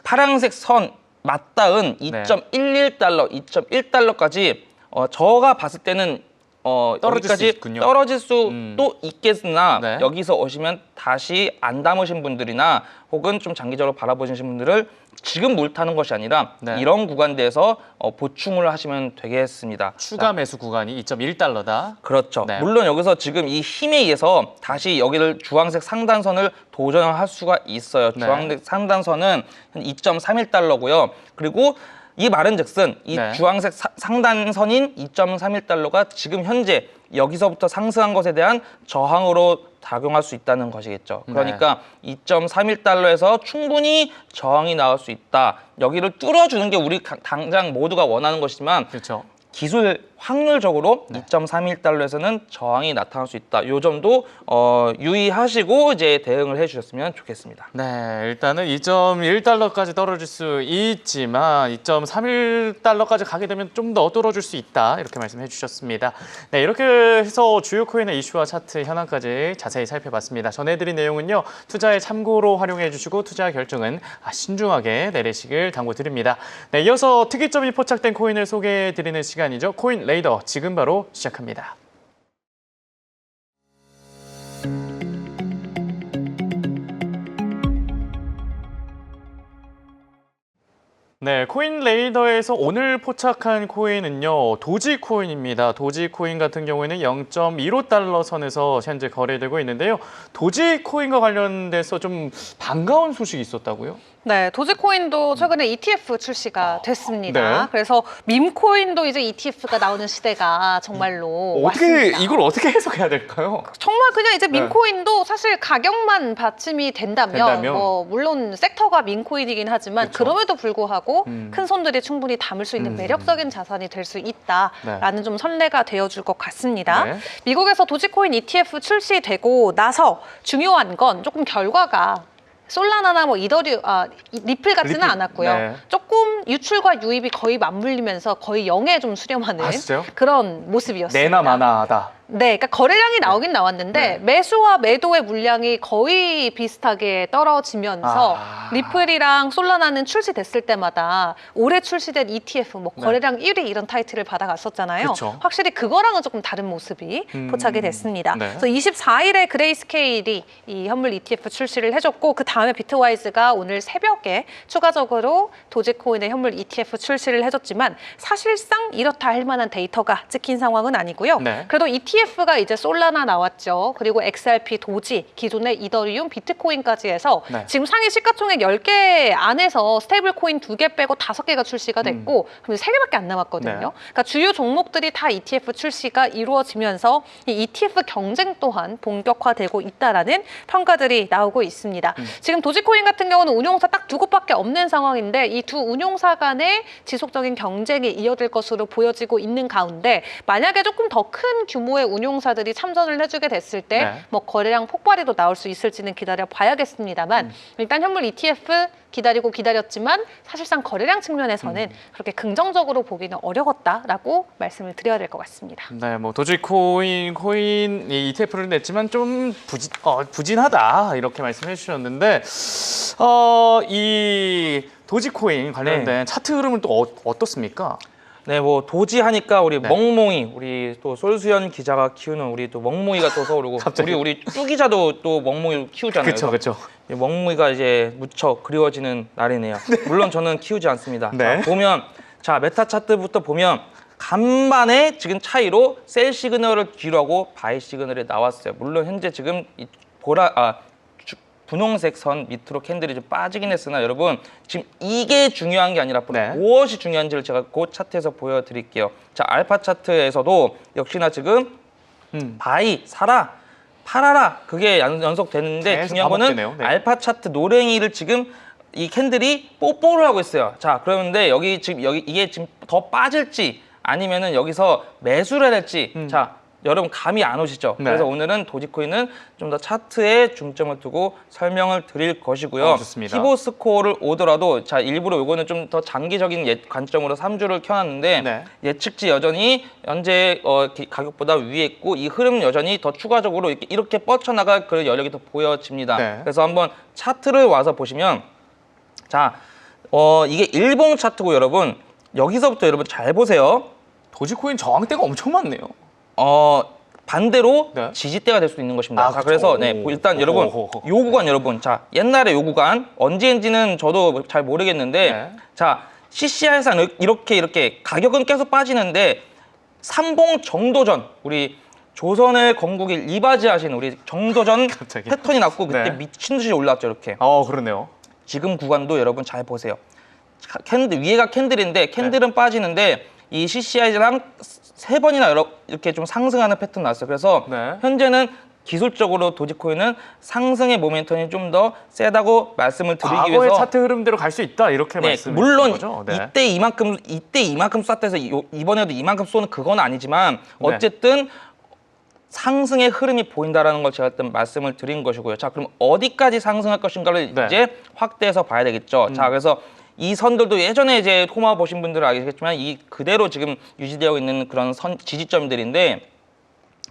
파란색 선 맞닿은 네. 2.11달러, 2.1달러까지 저가 봤을 때는 떨어질 수 여기까지 있군요. 떨어질 수도 있겠으나 네. 여기서 오시면 다시 안 담으신 분들이나 혹은 좀 장기적으로 바라보시는 분들을 지금 물타는 것이 아니라 네. 이런 구간대에서 보충을 하시면 되겠습니다. 추가 매수 구간이 2.1달러다. 그렇죠. 네. 물론 여기서 지금 이 힘에 의해서 다시 여기를 주황색 상단선을 도전을 할 수가 있어요. 네. 주황색 상단선은 2.31달러고요. 그리고 이 말은즉슨 이 네. 주황색 상단선인 2.31달러가 지금 현재 여기서부터 상승한 것에 대한 저항으로 작용할 수 있다는 것이겠죠. 그러니까 2.31달러에서 충분히 저항이 나올 수 있다. 여기를 뚫어주는 게 우리 당장 모두가 원하는 것이지만 그렇죠. 기술 확률적으로 2.31달러에서는 저항이 나타날 수 있다. 요 점도 유의하시고 이제 대응을 해주셨으면 좋겠습니다. 네, 일단은 2.1달러까지 떨어질 수 있지만 2.31달러까지 가게 되면 좀 더 떨어질 수 있다. 이렇게 말씀해 주셨습니다. 네, 이렇게 해서 주요 코인의 이슈와 차트 현황까지 자세히 살펴봤습니다. 전해드린 내용은요. 투자에 참고로 활용해 주시고 투자 결정은 신중하게 내리시길 당부드립니다. 네, 이어서 특이점이 포착된 코인을 소개해 드리는 시간이죠. 코인 레이더 지금 바로 시작합니다. 네, 코인 레이더에서 오늘 포착한 코인은요, 도지코인입니다. 도지코인 같은 경우에는 0.15달러 선에서 현재 거래되고 있는데요. 도지코인과 관련돼서 좀 반가운 소식이 있었다고요? 네, 도지코인도 최근에 ETF 출시가 됐습니다. 네. 그래서 밈코인도 이제 ETF가 나오는 시대가 정말로 어떻게 왔습니다. 이걸 어떻게 해석해야 될까요? 정말 그냥 이제 민코인도 사실 가격만 받침이 된다면 뭐 물론 섹터가 민코인이긴 하지만 그쵸. 그럼에도 불구하고 큰 손들이 충분히 담을 수 있는 매력적인 자산이 될 수 있다라는 좀 선례가 되어줄 것 같습니다. 네. 미국에서 도지코인 ETF 출시되고 나서 중요한 건 조금 결과가 솔라나나 뭐 리플 같지는 리플, 않았고요. 네. 조금 유출과 유입이 거의 맞물리면서 거의 0에 좀 수렴하는 아, 진짜요? 그런 모습이었습니다. 내나 마나하다. 네, 그러니까 거래량이 나오긴 나왔는데 네. 매수와 매도의 물량이 거의 비슷하게 떨어지면서 리플이랑 솔라나는 출시됐을 때마다 올해 출시된 ETF 뭐 거래량 1위 이런 타이틀을 받아갔었잖아요. 그쵸. 확실히 그거랑은 조금 다른 모습이 포착이 됐습니다. 네. 그래서 24일에 그레이스케일이 이 현물 ETF 출시를 해줬고 그 다음에 비트와이즈가 오늘 새벽에 추가적으로 도지코인의 현물 ETF 출시를 해줬지만 사실상 이렇다 할 만한 데이터가 찍힌 상황은 아니고요. 네. 그래도 ETF가 이제 솔라나 나왔죠. 그리고 XRP, 도지, 기존의 이더리움, 비트코인까지 해서 네. 지금 상위 시가총액 10개 안에서 스테이블 코인 2개 빼고 5개가 출시가 됐고 그럼 3개밖에 안 남았거든요. 네. 그러니까 주요 종목들이 다 ETF 출시가 이루어지면서 이 ETF 경쟁 또한 본격화되고 있다라는 평가들이 나오고 있습니다. 지금 도지코인 같은 경우는 운용사 딱 2곳밖에 없는 상황인데 이 두 운용사 간의 지속적인 경쟁이 이어질 것으로 보여지고 있는 가운데 만약에 조금 더 큰 규모의 운용사들이 참전을 해주게 됐을 때 네. 뭐 거래량 폭발이 또 나올 수 있을지는 기다려 봐야겠습니다만 일단 현물 ETF 기다리고 기다렸지만 사실상 거래량 측면에서는 그렇게 긍정적으로 보기는 어려웠다라고 말씀을 드려야 될 것 같습니다. 네, 뭐 도지코인 이 ETF를 냈지만 좀 부진하다 이렇게 말씀해 주셨는데 이 도지코인 관련된 차트 흐름은 또 어떻습니까? 네, 뭐 도지 하니까 우리 네. 멍멍이 우리 또 솔수연 기자가 키우는 우리 또 멍멍이가 또 떠오르고 갑자기? 우리 쭈 기자도 또 멍멍이 키우잖아요. 그렇죠. 이 멍멍이가 이제 무척 그리워지는 날이네요. 물론 저는 키우지 않습니다. 네. 자, 메타 차트부터 보면 간만에 지금 차이로 셀 시그널을 뒤로 하고 바이 시그널이 나왔어요. 물론 현재 지금 이 분홍색 선 밑으로 캔들이 좀 빠지긴 했으나 여러분 지금 이게 중요한 게 아니라 네. 무엇이 중요한지를 제가 그 차트에서 보여드릴게요. 자, 알파 차트에서도 역시나 지금 바이, 사라, 팔아라 그게 연속되는데 계속 중요한 거는 반복되네요. 네. 알파 차트 노랭이를 지금 이 캔들이 뽀뽀를 하고 있어요. 자, 그런데 이게 지금 더 빠질지 아니면은 여기서 매수를 해야 될지 자, 여러분 감이 안 오시죠? 네. 그래서 오늘은 도지코인은 좀 더 차트에 중점을 두고 설명을 드릴 것이고요. 좋습니다. 피보 스코어를 오더라도 자, 일부러 요거는 좀 더 장기적인 관점으로 3주를 켜놨는데 네. 예측치 여전히 현재 가격보다 위에 있고 이 흐름은 여전히 더 추가적으로 이렇게 뻗쳐나갈 그런 여력이 더 보여집니다. 네. 그래서 한번 차트를 와서 보시면 자, 이게 일봉 차트고 여러분 여기서부터 여러분 잘 보세요. 도지코인 저항대가 엄청 많네요. 반대로 네. 지지대가 될 수 있는 것입니다. 자, 그쵸. 그래서 네, 일단 여러분 오호호호. 요 구간 여러분 자 옛날에 요 구간 언제인지는 저도 잘 모르겠는데 네. 자 CCR에서 이렇게 가격은 계속 빠지는데 삼봉 정도전 우리 조선의 건국일 이바지 하신 우리 정도전 갑자기. 패턴이 났고 그때 네. 미친 듯이 올랐죠 이렇게. 그러네요. 지금 구간도 여러분 잘 보세요. 캔들 위에가 캔들인데 캔들은 빠지는데 이 CCI랑 3번이나 이렇게 좀 상승하는 패턴 나왔어요. 그래서 네. 현재는 기술적으로 도지코인은 상승의 모멘텀이 좀 더 세다고 말씀을 드리기 과거의 위해서 차트 흐름대로 갈 수 있다 이렇게 네, 말씀해 물론 주신 거죠? 네. 이때 이만큼 쐈다 해서 이번에도 이만큼 쏘는 그건 아니지만 어쨌든 상승의 흐름이 보인다라는 걸 제가 일단 말씀을 드린 것이고요. 자, 그럼 어디까지 상승할 것인가를 네. 이제 확대해서 봐야 되겠죠. 자, 그래서 이 선들도 예전에 이제 토마 보신 분들은 알겠지만 이 그대로 지금 유지되어 있는 그런 지지점들인데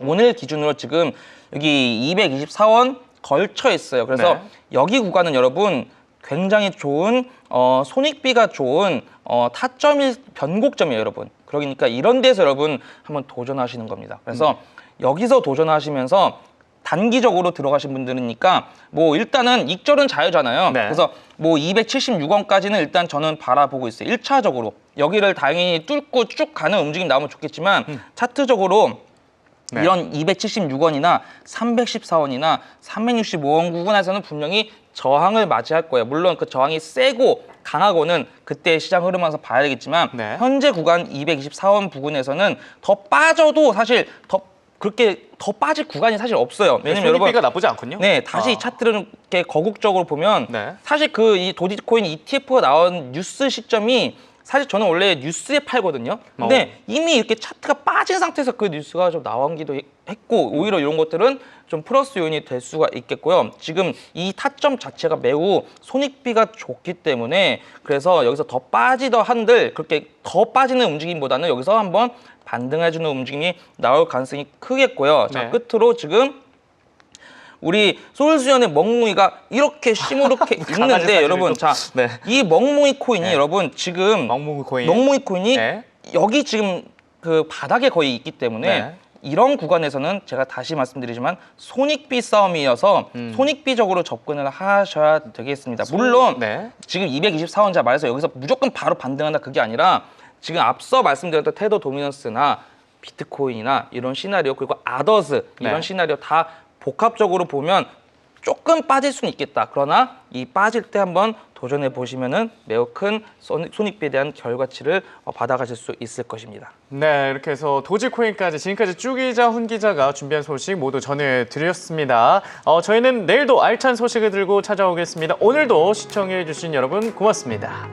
오늘 기준으로 지금 여기 224원 걸쳐 있어요. 그래서 네. 여기 구간은 여러분 굉장히 좋은 손익비가 좋은 타점이 변곡점이에요, 여러분. 그러니까 이런 데서 여러분 한번 도전하시는 겁니다. 그래서 여기서 도전하시면서 단기적으로 들어가신 분들이니까 뭐 일단은 익절은 자유잖아요. 네. 그래서 뭐 276원까지는 일단 저는 바라보고 있어요. 1차적으로 여기를 당연히 뚫고 쭉 가는 움직임 나오면 좋겠지만 차트적으로 네. 이런 276원이나 314원이나 365원 구간에서는 분명히 저항을 맞이할 거예요. 물론 그 저항이 세고 강하고는 그때 시장 흐름에서 봐야 되겠지만 네. 현재 구간 224원 부근에서는 더 빠져도 사실 그렇게 더 빠질 구간이 사실 없어요. 왜냐면 여러분 손익비가 나쁘지 않군요. 네, 다시 이 차트를 이렇게 거국적으로 보면 네. 사실 그 이 도지코인 ETF가 나온 뉴스 시점이 사실 저는 원래 뉴스에 팔거든요. 근데 이미 이렇게 차트가 빠진 상태에서 그 뉴스가 좀 나오기도 했고 오히려 이런 것들은 좀 플러스 요인이 될 수가 있겠고요. 지금 이 타점 자체가 매우 손익비가 좋기 때문에 그래서 여기서 더 빠지더 한들 그렇게 더 빠지는 움직임보다는 여기서 한번 반등해주는 움직임이 나올 가능성이 크겠고요. 자, 네. 끝으로 지금 우리 솔수연의 멍뭉이가 이렇게 시무룩해 있는데 사진을 여러분 좀- 네. 이 멍뭉이 코인이 네. 여러분 지금 멍뭉이 코인. 멍뭉이 코인이 네. 여기 지금 그 바닥에 거의 있기 때문에 네. 이런 구간에서는 제가 다시 말씀드리지만 손익비 싸움이어서 손익비적으로 접근을 하셔야 되겠습니다. 물론 네. 지금 224원자 말해서 여기서 무조건 바로 반등한다 그게 아니라 지금 앞서 말씀드렸던 테더 도미넌스나 비트코인이나 이런 시나리오 그리고 아더스 이런 네. 시나리오 다 복합적으로 보면 조금 빠질 수는 있겠다. 그러나 이 빠질 때 한번 도전해 보시면은 매우 큰 손익비에 대한 결과치를 받아가실 수 있을 것입니다. 네, 이렇게 해서 도지코인까지 지금까지 쭈기자, 훈기자가 준비한 소식 모두 전해드렸습니다. 저희는 내일도 알찬 소식을 들고 찾아오겠습니다. 오늘도 시청해주신 여러분 고맙습니다.